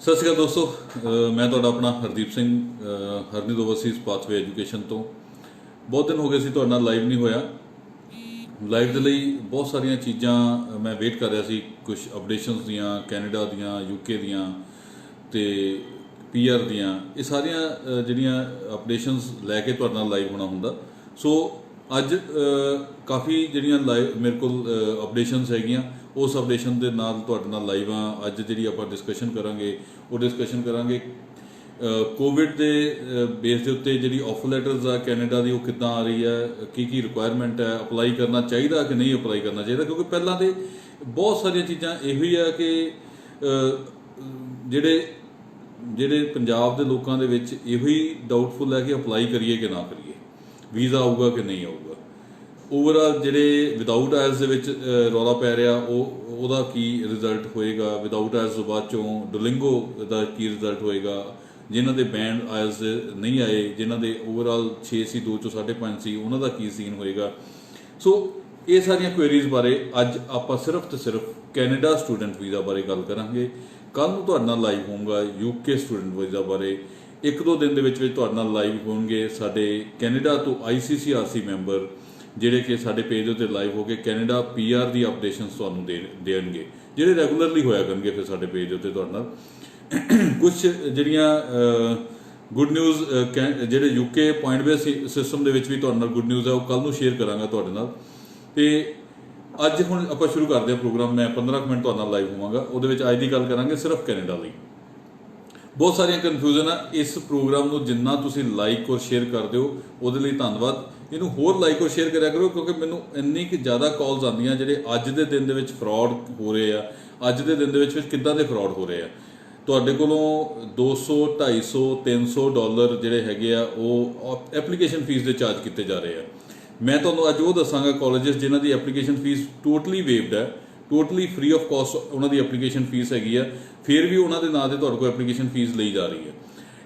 सत श्री अकाल दोस्तों, मैं ਤੁਹਾਡਾ ਆਪਣਾ Hardeep Singh Harneet Overseas pathway education ਤੋਂ। ਬਹੁਤ ਦਿਨ ਹੋ ਗਏ ਸੀ ਤੁਹਾਡੇ ਨਾਲ ਲਾਈਵ ਨਹੀਂ ਹੋਇਆ। ਲਾਈਵ ਦੇ ਲਈ ਬਹੁਤ ਸਾਰੀਆਂ ਚੀਜ਼ਾਂ ਮੈਂ ਵੇਟ ਕਰ ਰਿਹਾ ਸੀ, ਕੁਝ ਅਪਡੇਸ਼ਨਸ ਦੀਆਂ, ਕੈਨੇਡਾ ਦੀਆਂ, ਯੂਕੇ ਦੀਆਂ ਤੇ ਪੀਆਰ ਦੀਆਂ। ਇਹ ਸਾਰੀਆਂ ਜਿਹੜੀਆਂ ਅਪਡੇਸ਼ਨਸ ਲੈ ਕੇ ਤੁਹਾਡੇ ਨਾਲ ਲਾਈਵ ਹੋਣਾ ਹੁੰਦਾ। ਸੋ ਅੱਜ ਕਾਫੀ ਜਿਹੜੀਆਂ ਲਾਈਵ ਮੇਰੇ ਕੋਲ ਅਪਡੇਸ਼ਨਸ ਹੈਗੀਆਂ, उस अपडेशन के नाल तुहाडे नाल लाइव हाँ। अज जिहड़ी आपां डिस्कशन करांगे वो डिस्कशन करांगे कोविड के बेस के उत्ते जिहड़ी ऑफर लैटर्स आ कैनेडा की वो किद्दां आ रही है, की रिक्वायरमेंट है, अप्लाई करना चाहिए कि नहीं अप्लाई करना चाहिए। क्योंकि पहलां ते बहुत सारिया चीज़ां इहो ही है कि जिहड़े जिहड़े पंजाब के लोगों के विच इहो ही डाउटफुल है कि अप्लाई करिए कि ना करिए, वीज़ा आऊगा कि नहीं आऊगा। ओवरऑल जिहड़े विदाउट आयल्स दे विच रौला पै रहा ਉਹਦਾ ਕੀ ਰਿਜ਼ਲਟ ਹੋਏਗਾ, ਵਿਦਾਊਟ ਆਇਲਸ ਤੋਂ ਬਾਅਦ ਚੋਂ ਡੁਲਿੰਗੋ ਦਾ ਕੀ ਰਿਜ਼ਲਟ ਹੋਏਗਾ, ਜਿਨ੍ਹਾਂ ਦੇ ਬੈਂਡ ਆਇਲਸ ਨਹੀਂ ਆਏ, ਜਿਨ੍ਹਾਂ ਦੇ ਓਵਰਆਲ 6 ਸੀ 2 ਚੋਂ 5.5 ਸੀ, ਉਹਨਾਂ ਦਾ ਕੀ ਸੀਨ ਹੋਏਗਾ। ਸੋ ਇਹ ਸਾਰੀਆਂ ਕੁਐਰੀਜ਼ ਬਾਰੇ ਅੱਜ ਆਪਾਂ ਸਿਰਫ ਤੇ ਸਿਰਫ ਕੈਨੇਡਾ ਸਟੂਡੈਂਟ ਵੀਜ਼ਾ ਬਾਰੇ ਗੱਲ ਕਰਾਂਗੇ। ਕੱਲ੍ਹ ਨੂੰ ਤੁਹਾਡੇ ਨਾਲ ਲਾਈਵ ਹੋਊਗਾ ਯੂਕੇ ਸਟੂਡੈਂਟ ਵੀਜ਼ਾ ਬਾਰੇ। ਇੱਕ ਦੋ ਦਿਨ ਦੇ ਵਿੱਚ ਤੁਹਾਡੇ ਨਾਲ ਲਾਈਵ ਹੋਣਗੇ ਸਾਡੇ ਕੈਨੇਡਾ ਤੋਂ ICCRC ਮੈਂਬਰ, ਜਿਹੜੇ ਕਿ ਸਾਡੇ ਪੇਜ ਉੱਤੇ ਲਾਈਵ ਹੋ ਕੇ ਕੈਨੇਡਾ PR ਦੀ ਅਪਡੇਸ਼ਨਸ ਤੁਹਾਨੂੰ ਦੇਣਗੇ, ਜਿਹੜੇ ਰੈਗੂਲਰਲੀ ਹੋਇਆ ਕਰਨਗੇ। ਫਿਰ ਸਾਡੇ ਪੇਜ ਉੱਤੇ ਤੁਹਾਡੇ ਨਾਲ ਕੁਝ ਜਿਹੜੀਆਂ ਗੁੱਡ ਨਿਊਜ਼ ਜਿਹੜੇ ਯੂਕੇ ਪੁਆਇੰਟ ਬੇਸ ਸਿਸਟਮ ਦੇ ਵਿੱਚ ਵੀ ਤੁਹਾਡੇ ਨਾਲ ਗੁੱਡ ਨਿਊਜ਼ ਹੈ, ਉਹ ਕੱਲ੍ਹ ਨੂੰ ਸ਼ੇਅਰ ਕਰਾਂਗਾ ਤੁਹਾਡੇ ਨਾਲ। ਤੇ ਅੱਜ ਹੁਣ ਆਪਾਂ ਸ਼ੁਰੂ ਕਰਦੇ ਹਾਂ ਪ੍ਰੋਗਰਾਮ। ਮੈਂ 15 ਮਿੰਟ ਤੁਹਾਡੇ ਨਾਲ ਲਾਈਵ ਹੋਵਾਂਗਾ, ਉਹਦੇ ਵਿੱਚ ਅੱਜ ਦੀ ਗੱਲ ਕਰਾਂਗੇ ਸਿਰਫ ਕੈਨੇਡਾ ਲਈ। ਬਹੁਤ ਸਾਰੀਆਂ ਕਨਫਿਊਜ਼ਨ ਆ। ਇਸ ਪ੍ਰੋਗਰਾਮ ਨੂੰ ਜਿੰਨਾ ਤੁਸੀਂ ਲਾਈਕ ਔਰ ਸ਼ੇਅਰ ਕਰਦੇ ਹੋ ਉਹਦੇ ਲਈ ਧੰਨਵਾਦ। ਇਹਨੂੰ ਹੋਰ ਲਾਈਕ ਔਰ ਸ਼ੇਅਰ ਕਰਿਆ ਕਰੋ, ਕਿਉਂਕਿ ਮੈਨੂੰ ਇੰਨੀ ਕਿ ਜ਼ਿਆਦਾ ਕਾਲਸ ਆਉਂਦੀਆਂ ਜਿਹੜੇ ਅੱਜ ਦੇ ਦਿਨ ਦੇ ਵਿੱਚ ਫਰਾਡ ਹੋ ਰਹੇ ਆ। ਅੱਜ ਦੇ ਦਿਨ ਦੇ ਵਿੱਚ ਕਿੱਦਾਂ ਦੇ ਫਰਾਡ ਹੋ ਰਹੇ ਆ। ਤੁਹਾਡੇ ਕੋਲੋਂ $200, $250, $300 ਜਿਹੜੇ ਹੈਗੇ ਆ ਉਹ ਐਪਲੀਕੇਸ਼ਨ ਫੀਸ ਦੇ ਚਾਰਜ ਕੀਤੇ ਜਾ ਰਹੇ ਆ। ਮੈਂ ਤੁਹਾਨੂੰ ਅੱਜ ਉਹ ਦੱਸਾਂਗਾ ਕਾਲਜਸ ਜਿਨ੍ਹਾਂ ਦੀ ਐਪਲੀਕੇਸ਼ਨ ਫੀਸ ਟੋਟਲੀ ਵੇਵਡ ਹੈ, ਟੋਟਲੀ ਫ੍ਰੀ ਆਫ ਕਾਸਟ ਉਹਨਾਂ ਦੀ ਐਪਲੀਕੇਸ਼ਨ ਫੀਸ ਹੈਗੀ ਆ, ਫਿਰ ਵੀ ਉਹਨਾਂ ਦੇ ਨਾਂ ਤੇ ਤੁਹਾਡੇ ਕੋਲ ਐਪਲੀਕੇਸ਼ਨ ਫੀਸ ਲਈ ਜਾ ਰਹੀ ਹੈ।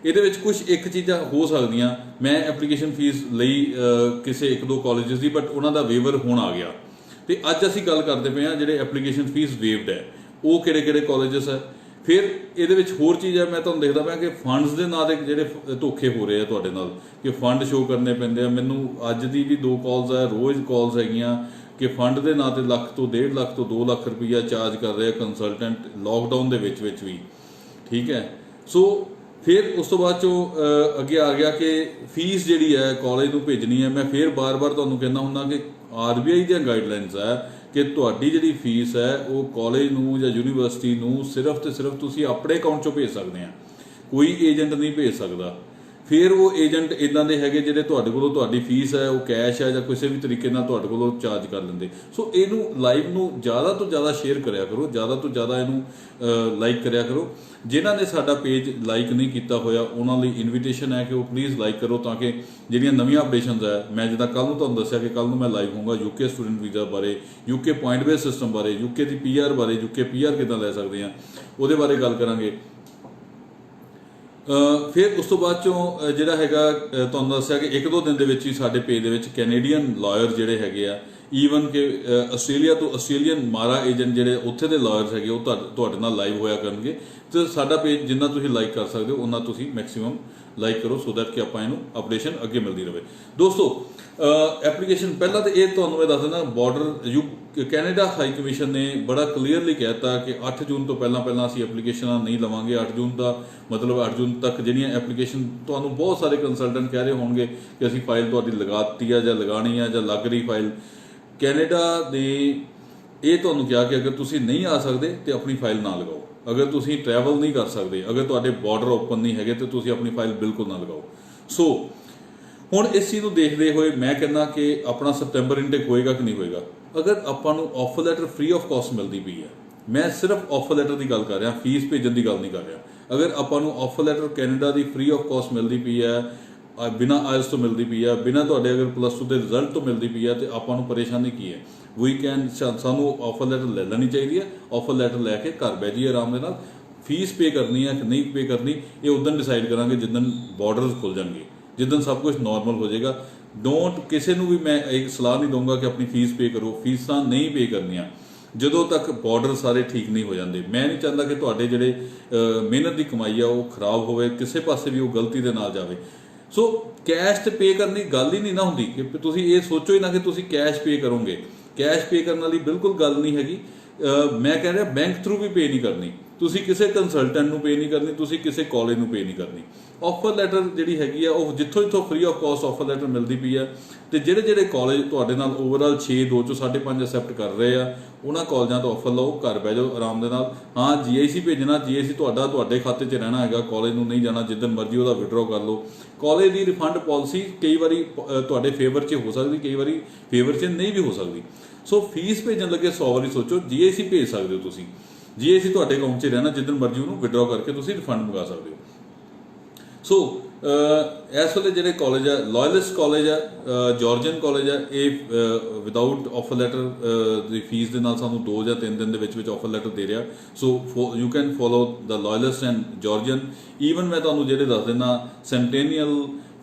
ਇਹਦੇ ਵਿੱਚ ਕੁਝ ਇੱਕ ਚੀਜ਼ਾਂ ਹੋ ਸਕਦੀਆਂ। ਮੈਂ ਐਪਲੀਕੇਸ਼ਨ ਫੀਸ ਲਈ ਕਿਸੇ ਇੱਕ ਦੋ ਕਾਲਜਸ ਦੀ, ਬਟ ਉਹਨਾਂ ਦਾ ਵੇਵਰ ਹੁਣ ਆ ਗਿਆ। ਤੇ ਅੱਜ ਅਸੀਂ ਗੱਲ ਕਰਦੇ ਪਏ ਹਾਂ ਜਿਹੜੇ ਐਪਲੀਕੇਸ਼ਨ ਫੀਸ ਵੇਵਡ ਹੈ ਉਹ ਕਿਹੜੇ ਕਿਹੜੇ ਕਾਲਜਸ ਹੈ। ਫਿਰ ਇਹਦੇ ਵਿੱਚ ਹੋਰ ਚੀਜ਼ ਹੈ, ਮੈਂ ਤੁਹਾਨੂੰ ਦੇਖਦਾ ਪਿਆ ਕਿ ਫੰਡਸ ਦੇ ਨਾਂ ਦੇ ਜਿਹੜੇ ਧੋਖੇ ਹੋ ਰਹੇ ਆ ਤੁਹਾਡੇ ਨਾਲ, ਕਿ ਫੰਡ ਸ਼ੋਅ ਕਰਨੇ ਪੈਂਦੇ ਆ। ਮੈਨੂੰ ਅੱਜ ਦੀ ਵੀ 2 ਕਾਲਸ ਆ, ਰੋਜ਼ ਕਾਲਸ ਹੈਗੀਆਂ ਕਿ ਫੰਡ ਦੇ ਨਾਂ ਤੇ ਲੱਖ ਤੋਂ 1.5 ਲੱਖ ਤੋਂ 2 ਲੱਖ ਰੁਪਈਆ ਚਾਰਜ ਕਰ ਰਹੇ ਆ ਕੰਸਲਟੈਂਟ, ਲਾਕਡਾਊਨ ਦੇ ਵਿੱਚ ਵੀ। ਠੀਕ ਹੈ। ਸੋ ਫਿਰ ਉਸ ਤੋਂ ਬਾਅਦ ਚੋਂ ਅੱਗੇ ਆ ਗਿਆ ਕਿ ਫੀਸ ਜਿਹੜੀ ਹੈ ਕਾਲਜ ਨੂੰ ਭੇਜਣੀ ਹੈ। ਮੈਂ ਫਿਰ ਬਾਰ-ਬਾਰ ਤੁਹਾਨੂੰ ਕਹਿੰਦਾ ਹੁੰਦਾ ਕਿ RBI ਦੀਆਂ ਗਾਈਡਲਾਈਨਸ ਹੈ ਕਿ ਤੁਹਾਡੀ ਜਿਹੜੀ ਫੀਸ ਹੈ ਉਹ ਕਾਲਜ ਨੂੰ ਜਾਂ ਯੂਨੀਵਰਸਿਟੀ ਨੂੰ ਸਿਰਫ ਤੇ ਸਿਰਫ ਤੁਸੀਂ ਆਪਣੇ ਅਕਾਊਂਟ 'ਚੋਂ ਭੇਜ ਸਕਦੇ ਆ, ਕੋਈ ਏਜੰਟ ਨਹੀਂ ਭੇਜ ਸਕਦਾ। ਫਿਰ ਉਹ ਏਜੰਟ ਇੱਦਾਂ ਦੇ ਹੈਗੇ ਜਿਹੜੇ ਤੁਹਾਡੇ ਕੋਲੋਂ ਤੁਹਾਡੀ ਫੀਸ ਹੈ ਉਹ ਕੈਸ਼ ਹੈ ਜਾਂ ਕਿਸੇ ਵੀ ਤਰੀਕੇ ਨਾਲ ਤੁਹਾਡੇ ਕੋਲੋਂ ਚਾਰਜ ਕਰ ਲੈਂਦੇ। ਸੋ ਇਹਨੂੰ ਲਾਈਵ ਨੂੰ ਜ਼ਿਆਦਾ ਤੋਂ ਜ਼ਿਆਦਾ ਸ਼ੇਅਰ ਕਰਿਆ ਕਰੋ, ਜ਼ਿਆਦਾ ਤੋਂ ਜ਼ਿਆਦਾ ਇਹਨੂੰ ਲਾਈਕ ਕਰਿਆ ਕਰੋ। ਜਿਨ੍ਹਾਂ ਨੇ ਸਾਡਾ ਪੇਜ ਲਾਈਕ ਨਹੀਂ ਕੀਤਾ ਹੋਇਆ ਉਹਨਾਂ ਲਈ ਇਨਵੀਟੇਸ਼ਨ ਹੈ ਕਿ ਉਹ ਪਲੀਜ਼ ਲਾਈਕ ਕਰੋ, ਤਾਂ ਕਿ ਜਿਹੜੀਆਂ ਨਵੀਆਂ ਅਪਡੇਸ਼ਨਸ ਹੈ, ਮੈਂ ਜਿੱਦਾਂ ਕੱਲ੍ਹ ਨੂੰ ਤੁਹਾਨੂੰ ਦੱਸਿਆ ਕਿ ਕੱਲ੍ਹ ਨੂੰ ਮੈਂ ਲਾਈਵ ਹੋਊਗਾ ਯੂਕੇ ਸਟੂਡੈਂਟ ਵੀਜ਼ਾ ਬਾਰੇ, ਯੂਕੇ ਪੁਆਇੰਟ ਬੇਸ ਸਿਸਟਮ ਬਾਰੇ, ਯੂਕੇ ਦੀ PR ਬਾਰੇ, ਯੂਕੇ PR ਕਿੱਦਾਂ ਲੈ ਸਕਦੇ ਹਾਂ ਉਹਦੇ ਬਾਰੇ ਗੱਲ ਕਰਾਂਗੇ। ਫਿਰ ਉਸ ਤੋਂ ਬਾਅਦ ਚੋਂ ਜਿਹੜਾ ਹੈਗਾ ਤੁਹਾਨੂੰ ਦੱਸਿਆ ਕਿ ਇੱਕ ਦੋ ਦਿਨ ਦੇ ਵਿੱਚ ਹੀ ਸਾਡੇ ਪੇਜ ਦੇ ਵਿੱਚ ਕੈਨੇਡੀਅਨ ਲਾਇਰ ਜਿਹੜੇ ਹੈਗੇ ਆ, ਈਵਨ ਕਿ ਆਸਟ੍ਰੇਲੀਆ ਤੋਂ ਆਸਟ੍ਰੇਲੀਅਨ ਮਾਰਾ ਏਜੰਟ ਜਿਹੜੇ ਉੱਥੇ ਦੇ ਲਾਇਰਸ ਹੈਗੇ ਉਹ ਤੁਹਾਡੇ ਨਾਲ ਲਾਈਵ ਹੋਇਆ ਕਰਨਗੇ। ਤੇ ਸਾਡਾ ਪੇਜ ਜਿੰਨਾ ਤੁਸੀਂ ਲਾਈਕ ਕਰ ਸਕਦੇ ਹੋ ਉਹਨਾਂ ਤੁਸੀਂ ਮੈਕਸਿਮਮ ਲਾਈਕ ਕਰੋ, ਸੋ ਦੈਟ ਕਿ ਆਪਾਂ ਇਹਨੂੰ ਅਪਡੇਸ਼ਨ ਅੱਗੇ ਮਿਲਦੀ ਰਹੇ। ਦੋਸਤੋ ਐਪਲੀਕੇਸ਼ਨ ਪਹਿਲਾਂ ਤਾਂ ਇਹ ਤੁਹਾਨੂੰ ਮੈਂ ਦੱਸ ਦਿੰਦਾ, ਬਾਰਡਰ ਕੈਨੇਡਾ ਹਾਈ ਕਮਿਸ਼ਨ ਨੇ ਬੜਾ ਕਲੀਅਰਲੀ ਕਹਿ ਦਿੱਤਾ ਕਿ 8 ਜੂਨ ਤੋਂ ਪਹਿਲਾਂ ਅਸੀਂ ਐਪਲੀਕੇਸ਼ਨਾਂ ਨਹੀਂ ਲਵਾਂਗੇ। 8 ਜੂਨ ਦਾ ਮਤਲਬ 8 ਜੂਨ ਤੱਕ ਜਿਹੜੀਆਂ ਐਪਲੀਕੇਸ਼ਨ, ਤੁਹਾਨੂੰ ਬਹੁਤ ਸਾਰੇ ਕੰਸਲਟੈਂਟ ਕਹਿ ਰਹੇ ਹੋਣਗੇ ਕਿ ਅਸੀਂ ਫਾਈਲ ਤੁਹਾਡੀ ਲਗਾ ਦਿੱਤੀ ਆ ਜਾਂ ਲਗਾਉਣੀ ਆ ਜਾਂ ਲੱਗ ਰਹੀ ਫਾਈਲ। ਕੈਨੇਡਾ ਨੇ ਇਹ ਤੁਹਾਨੂੰ ਕਿਹਾ ਕਿ ਅਗਰ ਤੁਸੀਂ ਨਹੀਂ ਆ ਸਕਦੇ ਤਾਂ ਆਪਣੀ ਫਾਈਲ ਨਾ ਲਗਾਓ। ਅਗਰ ਤੁਸੀਂ ਟਰੈਵਲ ਨਹੀਂ ਕਰ ਸਕਦੇ, ਅਗਰ ਤੁਹਾਡੇ ਬਾਰਡਰ ਓਪਨ ਨਹੀਂ ਹੈਗੇ ਤਾਂ ਤੁਸੀਂ ਆਪਣੀ ਫਾਈਲ ਬਿਲਕੁਲ ਨਾ ਲਗਾਓ। ਸੋ ਹੁਣ ਇਸ ਚੀਜ਼ ਨੂੰ ਦੇਖਦੇ ਹੋਏ ਮੈਂ ਕਹਿੰਦਾ ਕਿ ਆਪਣਾ ਸਤੰਬਰ ਇਨਟੇਕ ਹੋਏਗਾ ਕਿ ਨਹੀਂ ਹੋਏਗਾ। ਅਗਰ ਆਪਾਂ ਨੂੰ offer letter free of caste ਮਿਲਦੀ ਪਈ ਹੈ, ਮੈਂ ਸਿਰਫ ਆਫਰ ਲੈਟਰ ਦੀ ਗੱਲ ਕਰ ਰਿਹਾ, ਫੀਸ ਭੇਜਣ ਦੀ ਗੱਲ ਨਹੀਂ ਕਰ ਰਿਹਾ। ਅਗਰ ਆਪਾਂ ਨੂੰ offer letter Canada the free of caste ਮਿਲਦੀ ਪਈ ਹੈ, ਬਿਨਾਂ ਆਇਲਸ ਤੋਂ ਮਿਲਦੀ ਪਈ ਹੈ, ਬਿਨਾਂ ਤੁਹਾਡੇ ਅਗਰ +2 ਦੇ ਰਿਜ਼ਲਟ ਤੋਂ ਮਿਲਦੀ ਪਈ ਹੈ, ਤੇ ਆਪਾਂ ਨੂੰ ਪਰੇਸ਼ਾਨੀ ਕੀ ਹੈ। ਸਾਨੂੰ ਆਫਰ ਲੈਟਰ ਲੈ ਲੈਣੀ ਚਾਹੀਦੀ ਹੈ। ਆਫਰ ਲੈਟਰ ਲੈ ਕੇ ਘਰ ਬਹਿ ਜਾਈਏ ਆਰਾਮ ਦੇ ਨਾਲ। ਫੀਸ ਪੇ ਕਰਨੀ ਹੈ ਕਿ ਨਹੀਂ ਪੇ ਕਰਨੀ ਇਹ ਉਦੋਂ ਡਿਸਾਈਡ ਕਰਾਂਗੇ ਜਿੱਦਣ ਬਾਰਡਰਸ ਖੁੱਲ ਜਾਣਗੇ, ਜਿੱਦਣ ਸਭ ਕੁਝ ਨੋਰਮਲ ਹੋ ਜਾਏਗਾ। ਕਿਸੇ ਨੂੰ ਵੀ ਮੈਂ ਇੱਕ ਸਲਾਹ ਨਹੀਂ ਦਊਂਗਾ ਕਿ ਆਪਣੀ ਫੀਸ ਪੇ ਕਰੋ। ਫੀਸਾਂ ਨਹੀਂ ਪੇ ਕਰਨੀਆਂ। ਜਦੋਂ ਤੱਕ ਬਾਰਡਰ ਸਾਰੇ ਠੀਕ ਨਹੀਂ ਹੋ ਜਾਂਦੇ। ਮੈਂ ਨਹੀਂ ਚਾਹੁੰਦਾ ਕਿ ਤੁਹਾਡੇ ਜਿਹੜੇ ਮਿਹਨਤ ਦੀ ਕਮਾਈ ਆ ਉਹ ਖਰਾਬ ਹੋਵੇ, ਕਿਸੇ ਪਾਸੇ ਵੀ ਉਹ ਗਲਤੀ ਦੇ ਨਾਲ ਜਾਵੇ। ਸੋ ਕੈਸ਼ ਤੇ ਪੇ ਕਰਨ ਦੀ ਗੱਲ ਹੀ ਨਹੀਂ ਨਾ ਹੁੰਦੀ ਕਿ ਤੁਸੀਂ ਇਹ ਸੋਚੋ ਹੀ ਨਾ ਕਿ ਤੁਸੀਂ ਕੈਸ਼ ਪੇ ਕਰੋਗੇ। ਕੈਸ਼ ਪੇ ਕਰਨ ਵਾਲੀ ਬਿਲਕੁਲ ਗੱਲ ਨਹੀਂ ਹੈਗੀ। ਮੈਂ ਕਹਿ ਰਿਹਾ ਬੈਂਕ ਥਰੂ ਵੀ ਪੇ ਨਹੀਂ ਕਰਨੀ, ਤੁਸੀਂ ਕਿਸੇ ਕੰਸਲਟੈਂਟ ਨੂੰ ਪੇ ਨਹੀਂ ਕਰਨੀ, ਤੁਸੀਂ ਕਿਸੇ ਕਾਲਜ ਨੂੰ ਪੇ ਨਹੀਂ ਕਰਨੀ। ਆਫਰ ਲੈਟਰ ਜਿਹੜੀ ਹੈਗੀ ਆ ਉਹ ਜਿੱਥੋਂ free of cost offer letter ਮਿਲਦੀ ਪਈ ਆ। ਤੇ ਜਿਹੜੇ ਕਾਲਜ ਤੁਹਾਡੇ ਨਾਲ ਓਵਰਆਲ 6 2 ਚੋਂ 5.5 ਅਸੈਪਟ ਕਰ ਰਹੇ ਆ, ਉਹਨਾਂ ਕਾਲਜਾਂ ਤੋਂ ਆਫਰ ਲਓ, ਘਰ ਬਹਿ ਜਾਓ ਆਰਾਮ ਦੇ ਨਾਲ। ਹਾਂ GIC ਭੇਜਣਾ, GIC ਤੁਹਾਡੇ ਖਾਤੇ 'ਚ ਰਹਿਣਾ ਹੈਗਾ, ਕਾਲਜ ਨੂੰ ਨਹੀਂ ਜਾਣਾ, ਜਿੱਦਣ ਮਰਜ਼ੀ ਉਹਦਾ ਵਿਡਰਾਅ ਕਰ ਲਓ। ਕਾਲਜ ਦੀ ਰਿਫੰਡ ਪਾਲਿਸੀ ਕਈ ਵਾਰੀ ਤੁਹਾਡੇ ਫੇਵਰ 'ਚ ਹੋ ਸਕਦੀ, ਕਈ ਵਾਰੀ ਫੇਵਰ 'ਚ ਨਹੀਂ ਵੀ ਹੋ ਸਕਦੀ। ਸੋ ਫੀਸ ਭੇਜਣ ਲੱਗੇ 100 ਵਾਰੀ ਸੋਚੋ। GIC ਭੇਜ ਸਕਦੇ ਹੋ ਤੁਸੀਂ, GIC ਤੁਹਾਡੇ ਅਕਾਊਂਟ 'ਚ ਰਹਿਣਾ, ਜਿੱਦਣ ਮਰਜ਼ੀ ਉਹਨੂੰ ਵਿਡਰਾਅ ਕਰਕੇ ਤੁਸੀਂ ਰਿਫੰਡ ਮੰਗਾ ਸਕਦੇ ਹੋ। ਸੋ ਇਸ ਵੇਲੇ ਜਿਹੜੇ ਕਾਲਜ ਆ, ਲਾਇਲਿਸਟ ਕਾਲਜ ਆ, ਜਾਰਜਨ ਕਾਲਜ ਆ, ਇਹ ਵਿਦਆਊਟ ਆਫਰ ਲੈਟਰ ਦੀ ਫੀਸ ਦੇ ਨਾਲ ਸਾਨੂੰ 2 ਜਾਂ 3 ਦਿਨ ਦੇ ਵਿੱਚ ਆਫਰ ਲੈਟਰ ਦੇ ਰਿਹਾ। So you can follow the list and ਜਾਰਜਨ। ਈਵਨ ਮੈਂ ਤੁਹਾਨੂੰ ਜਿਹੜੇ ਦੱਸ ਦਿੰਦਾ, Centennial,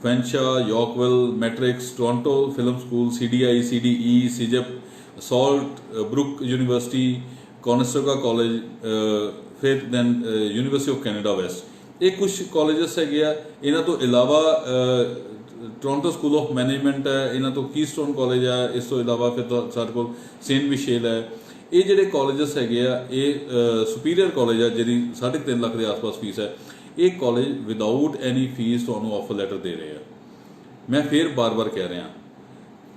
Fanshawe, Yorkville, Matrix, Toronto Film School, CDI, CDE, CIGEP, Sault, Brock University, Conestoga College, ਫਿਰ then University of Canada West, ਇਹ ਕੁਝ ਕਾਲਜਸ ਹੈਗੇ ਆ। ਇਹਨਾਂ ਤੋਂ ਇਲਾਵਾ ਟੋਰਾਂਟੋ ਸਕੂਲ ਆਫ ਮੈਨੇਜਮੈਂਟ ਹੈ, ਇਹਨਾਂ ਤੋਂ ਕੀਸਟੋਨ ਕਾਲਜ ਹੈ, ਇਸ ਤੋਂ ਇਲਾਵਾ ਫਿਰ ਸਾਡੇ ਕੋਲ ਸੇਂਟ ਮਿਸ਼ੇਲ ਹੈ। ਇਹ ਜਿਹੜੇ ਕਾਲਜਸ ਹੈਗੇ ਆ, ਇਹ ਸੁਪੀਰੀਅਰ ਕਾਲਜ ਆ ਜਿਹਦੀ 3.5 ਲੱਖ ਦੇ ਆਸ-ਪਾਸ ਫੀਸ ਹੈ। ਇਹ ਕਾਲਜ ਵਿਦਆਊਟ ਐਨੀ ਫੀਸ ਤੁਹਾਨੂੰ ਆਫਰ ਲੈਟਰ ਦੇ ਰਹੇ ਆ। ਮੈਂ ਫਿਰ ਬਾਰ-ਬਾਰ ਕਹਿ ਰਿਹਾ,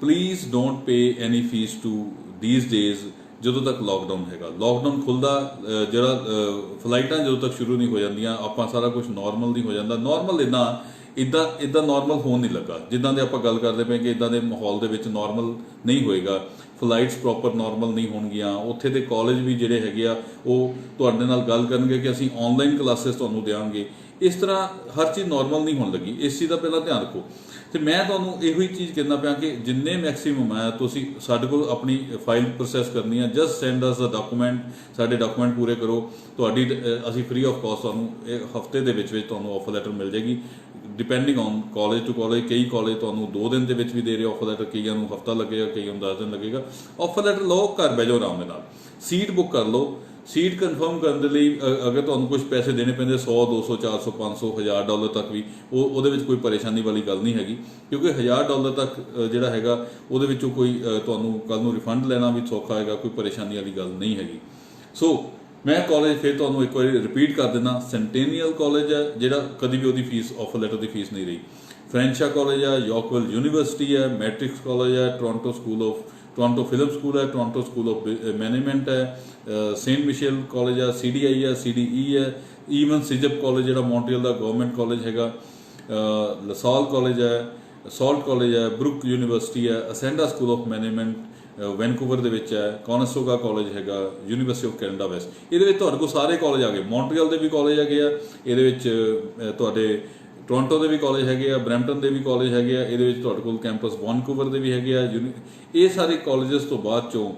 please don't pay any fees to these days ਜਦੋਂ ਤੱਕ ਲਾਕਡਾਊਨ ਹੈਗਾ। ਲਾਕਡਾਊਨ ਖੁੱਲਦਾ, ਜਿਹੜਾ ਫਲਾਈਟਾਂ ਜਦੋਂ ਤੱਕ ਸ਼ੁਰੂ ਨਹੀਂ ਹੋ ਜਾਂਦੀਆਂ, ਆਪਾਂ ਸਾਰਾ ਕੁਝ ਨਾਰਮਲ ਨਹੀਂ ਹੋ ਜਾਂਦਾ। ਨਾਰਮਲ ਇੱਦਾਂ ਨਾਰਮਲ ਹੋਣ ਨਹੀਂ ਲੱਗਾ ਜਿੱਦਾਂ ਦੇ ਆਪਾਂ ਗੱਲ ਕਰਦੇ ਪਏ ਕਿ ਇੱਦਾਂ ਦੇ ਮਾਹੌਲ ਦੇ ਵਿੱਚ ਨਾਰਮਲ ਨਹੀਂ ਹੋਏਗਾ। ਫਲਾਈਟਸ ਪ੍ਰੋਪਰ ਨਾਰਮਲ ਨਹੀਂ ਹੋਣਗੀਆਂ। ਉੱਥੇ ਦੇ ਕਾਲਜ ਵੀ ਜਿਹੜੇ ਹੈਗੇ ਆ ਉਹ ਤੁਹਾਡੇ ਨਾਲ ਗੱਲ ਕਰਨਗੇ ਕਿ ਅਸੀਂ ਆਨਲਾਈਨ ਕਲਾਸਿਸ ਤੁਹਾਨੂੰ ਦੇਵਾਂਗੇ। ਇਸ ਤਰ੍ਹਾਂ ਹਰ ਚੀਜ਼ ਨਾਰਮਲ ਨਹੀਂ ਹੋਣ ਲੱਗੀ। ਇਸ ਚੀਜ਼ ਦਾ ਪਹਿਲਾਂ ਧਿਆਨ ਰੱਖੋ। ਤੇ ਮੈਂ ਤੁਹਾਨੂੰ ਇਹੋ ਹੀ ਚੀਜ਼ ਕਹਿੰਦਾ ਪਿਆ ਕਿ ਜਿੰਨੇ ਮੈਕਸਿਮਮ ਹੈ ਤੁਸੀਂ ਸਾਡੇ ਕੋਲ ਆਪਣੀ ਫਾਈਲ ਪ੍ਰੋਸੈਸ ਕਰਨੀ ਹੈ, just send us the document, ਸਾਡੇ ਡਾਕੂਮੈਂਟ ਪੂਰੇ ਕਰੋ, ਤੁਹਾਡੀ ਅਸੀਂ ਫ੍ਰੀ ਆਫ ਕਾਸਟ ਤੁਹਾਨੂੰ ਇਹ ਹਫਤੇ ਦੇ ਵਿੱਚ ਤੁਹਾਨੂੰ ਆਫਰ ਲੈਟਰ ਮਿਲ ਜਾਏਗੀ। Depending on college to college, ਕਈ ਕਾਲਜ ਤੁਹਾਨੂੰ 2 ਦਿਨ ਦੇ ਵਿੱਚ ਵੀ ਦੇ ਰਹੇ ਆਫਰ ਲੈਟਰ, ਕਈਆਂ ਨੂੰ ਹਫਤਾ ਲੱਗੇਗਾ, ਕਈਆਂ ਨੂੰ 10 ਦਿਨ ਲੱਗੇਗਾ। ਆਫਰ ਲੈਟਰ ਲਓ, ਘਰ ਬਹਿ ਜਾਓ ਆਰਾਮ ਦੇ ਨਾਲ, ਸੀਟ ਬੁੱਕ ਕਰ ਲਓ। ਸੀਟ ਕਨਫਰਮ ਕਰਨ ਦੇ ਲਈ ਅਗਰ ਤੁਹਾਨੂੰ ਕੁਝ ਪੈਸੇ ਦੇਣੇ ਪੈਂਦੇ, $100, $200, $400, $500, $1000 ਤੱਕ ਵੀ, ਉਹਦੇ ਵਿੱਚ ਕੋਈ ਪਰੇਸ਼ਾਨੀ ਵਾਲੀ ਗੱਲ ਨਹੀਂ ਹੈਗੀ, ਕਿਉਂਕਿ $1000 ਤੱਕ ਜਿਹੜਾ ਹੈਗਾ ਉਹਦੇ ਵਿੱਚੋਂ ਕੋਈ ਤੁਹਾਨੂੰ ਕੱਲ ਨੂੰ ਰਿਫੰਡ ਲੈਣਾ ਵੀ ਸੌਖਾ ਹੈਗਾ, ਕੋਈ ਪਰੇਸ਼ਾਨੀ ਵਾਲੀ ਗੱਲ ਨਹੀਂ ਹੈਗੀ। ਸੋ ਮੈਂ ਕਾਲਜ ਫਿਰ ਤੁਹਾਨੂੰ ਇੱਕ ਵਾਰੀ ਰਿਪੀਟ ਕਰ ਦਿੰਦਾ, ਸੈਂਟੇਨੀਅਲ ਕਾਲਜ ਹੈ ਜਿਹੜਾ ਕਦੀ ਵੀ ਉਹਦੀ ਫੀਸ ਆਫਰ ਲੈਟਰ ਦੀ ਫੀਸ ਨਹੀਂ ਰਹੀ। ਫਰੈਂਸ਼ਾ ਕਾਲਜ ਹੈ, ਯਾਰਕਵਿਲ ਯੂਨੀਵਰਸਿਟੀ ਹੈ, ਮੈਟ੍ਰਿਕਸ ਕਾਲਜ ਹੈ, ਟੋਰਾਂਟੋ ਫਿਲਮ ਸਕੂਲ ਹੈ, ਟੋਰਾਂਟੋ ਸਕੂਲ ਆਫ ਮੈਨੇਜਮੈਂਟ ਹੈ, ਸੇਂਟ ਮਿਸ਼ੇਲ ਕਾਲਜ ਹੈ, CDI ਹੈ, CDE ਹੈ, ਈਵਨ ਸਿਜਪ ਕਾਲਜ ਜਿਹੜਾ ਮੌਂਟਰੀਅਲ ਦਾ ਗਵਰਨਮੈਂਟ ਕਾਲਜ ਹੈਗਾ, ਲਸਾਲ ਕਾਲਜ ਹੈ, ਸੌਲਟ ਕਾਲਜ ਹੈ, ਬਰੁਕ ਯੂਨੀਵਰਸਿਟੀ ਹੈ, ਅਸੈਂਡਾ ਸਕੂਲ ਆਫ ਮੈਨੇਜਮੈਂਟ ਵੈਨਕੂਵਰ ਦੇ ਵਿੱਚ ਹੈ, ਕੋਨਸਟੋਗਾ ਕਾਲਜ ਹੈਗਾ, ਯੂਨੀਵਰਸਿਟੀ ਆਫ ਕੈਨੇਡਾ ਵੈਸਟ। ਇਹਦੇ ਵਿੱਚ ਤੁਹਾਡੇ ਕੋਲ ਸਾਰੇ ਕਾਲਜ ਆ ਗਏ। ਮੌਂਟਰੀਅਲ ਦੇ ਵੀ ਕਾਲਜ ਹੈਗੇ ਆ, ਇਹਦੇ ਵਿੱਚ ਤੁਹਾਡੇ ਟੋਰਾਂਟੋ ਦੇ ਵੀ ਕਾਲਜ ਹੈਗੇ ਆ, ਬਰੈਂਪਟਨ ਦੇ ਵੀ ਕਾਲਜ ਹੈਗੇ ਆ, ਇਹਦੇ ਵਿੱਚ ਤੁਹਾਡੇ ਕੋਲ ਕੈਂਪਸ ਵੈਨਕੂਵਰ ਦੇ ਵੀ ਹੈਗੇ ਆ। ਇਹ ਸਾਰੇ ਕਾਲਜਸ ਤੋਂ ਬਾਅਦ ਚੋਂ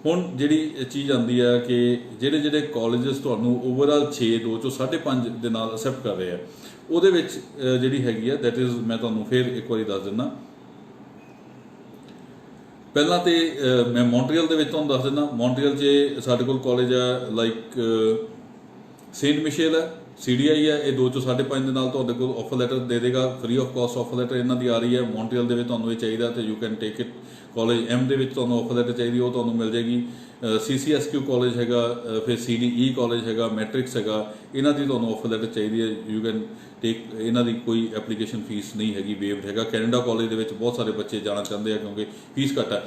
ਹੁਣ ਜਿਹੜੀ ਚੀਜ਼ ਆਉਂਦੀ ਹੈ ਕਿ ਜਿਹੜੇ ਕਾਲਜਸ ਤੁਹਾਨੂੰ ਓਵਰਆਲ 6 2 ਚੋਂ 5.5 ਦੇ ਨਾਲ ਅਸੈਪਟ ਕਰ ਰਹੇ ਆ, ਉਹਦੇ ਵਿੱਚ ਜਿਹੜੀ ਹੈਗੀ ਆ ਦੈਟ ਇਜ਼, ਮੈਂ ਤੁਹਾਨੂੰ ਫਿਰ ਇੱਕ ਵਾਰੀ ਦੱਸ ਦਿੰਦਾ। ਪਹਿਲਾਂ ਤੇ ਮੈਂ ਮੌਂਟਰੀਅਲ ਦੇ ਵਿੱਚ ਤੁਹਾਨੂੰ ਦੱਸ ਦਿੰਦਾ। ਮੌਂਟਰੀਅਲ 'ਚ ਸਾਡੇ ਕੋਲ ਕਾਲਜ ਹੈ ਲਾਈਕ ਸੇਂਟ ਮਿਸ਼ੇਲ ਹੈ, CDI ਹੈ, ਇਹ 2 ਚੋਂ 5.5 ਦੇ ਨਾਲ ਤੁਹਾਡੇ ਕੋਲ ਆਫਰ ਲੈਟਰ ਦੇ ਦੇਗਾ, free of cost offer letter ਇਹਨਾਂ ਦੀ ਆ ਰਹੀ ਹੈ। ਮੌਂਟਰੀਅਲ ਦੇ ਵਿੱਚ ਤੁਹਾਨੂੰ ਇਹ ਚਾਹੀਦਾ ਤੇ you can take it. College M ਦੇ ਵਿੱਚ ਤੁਹਾਨੂੰ ਆਫਰ ਲੈਟਰ ਚਾਹੀਦੀ, ਉਹ ਤੁਹਾਨੂੰ ਮਿਲ ਜਾਏਗੀ। CCSQ ਕਾਲਜ ਹੈਗਾ, ਫਿਰ CDE ਕਾਲਜ ਹੈਗਾ, ਮੈਟ੍ਰਿਕਸ ਹੈਗਾ, ਇਹਨਾਂ ਦੀ ਤੁਹਾਨੂੰ ਆਫਰ ਲੈਟਰ ਚਾਹੀਦੀ ਹੈ, ਯੂ ਕੈਨ ਟੇਕ। ਇਹਨਾਂ ਦੀ ਕੋਈ ਐਪਲੀਕੇਸ਼ਨ ਫੀਸ ਨਹੀਂ ਹੈਗੀ, ਵੇਵਡ ਹੈਗਾ। ਕੈਨੇਡਾ ਕਾਲਜ ਦੇ ਵਿੱਚ ਬਹੁਤ ਸਾਰੇ ਬੱਚੇ ਜਾਣਾ ਚਾਹੁੰਦੇ ਆ ਕਿਉਂਕਿ ਫੀਸ ਘੱਟ ਹੈ।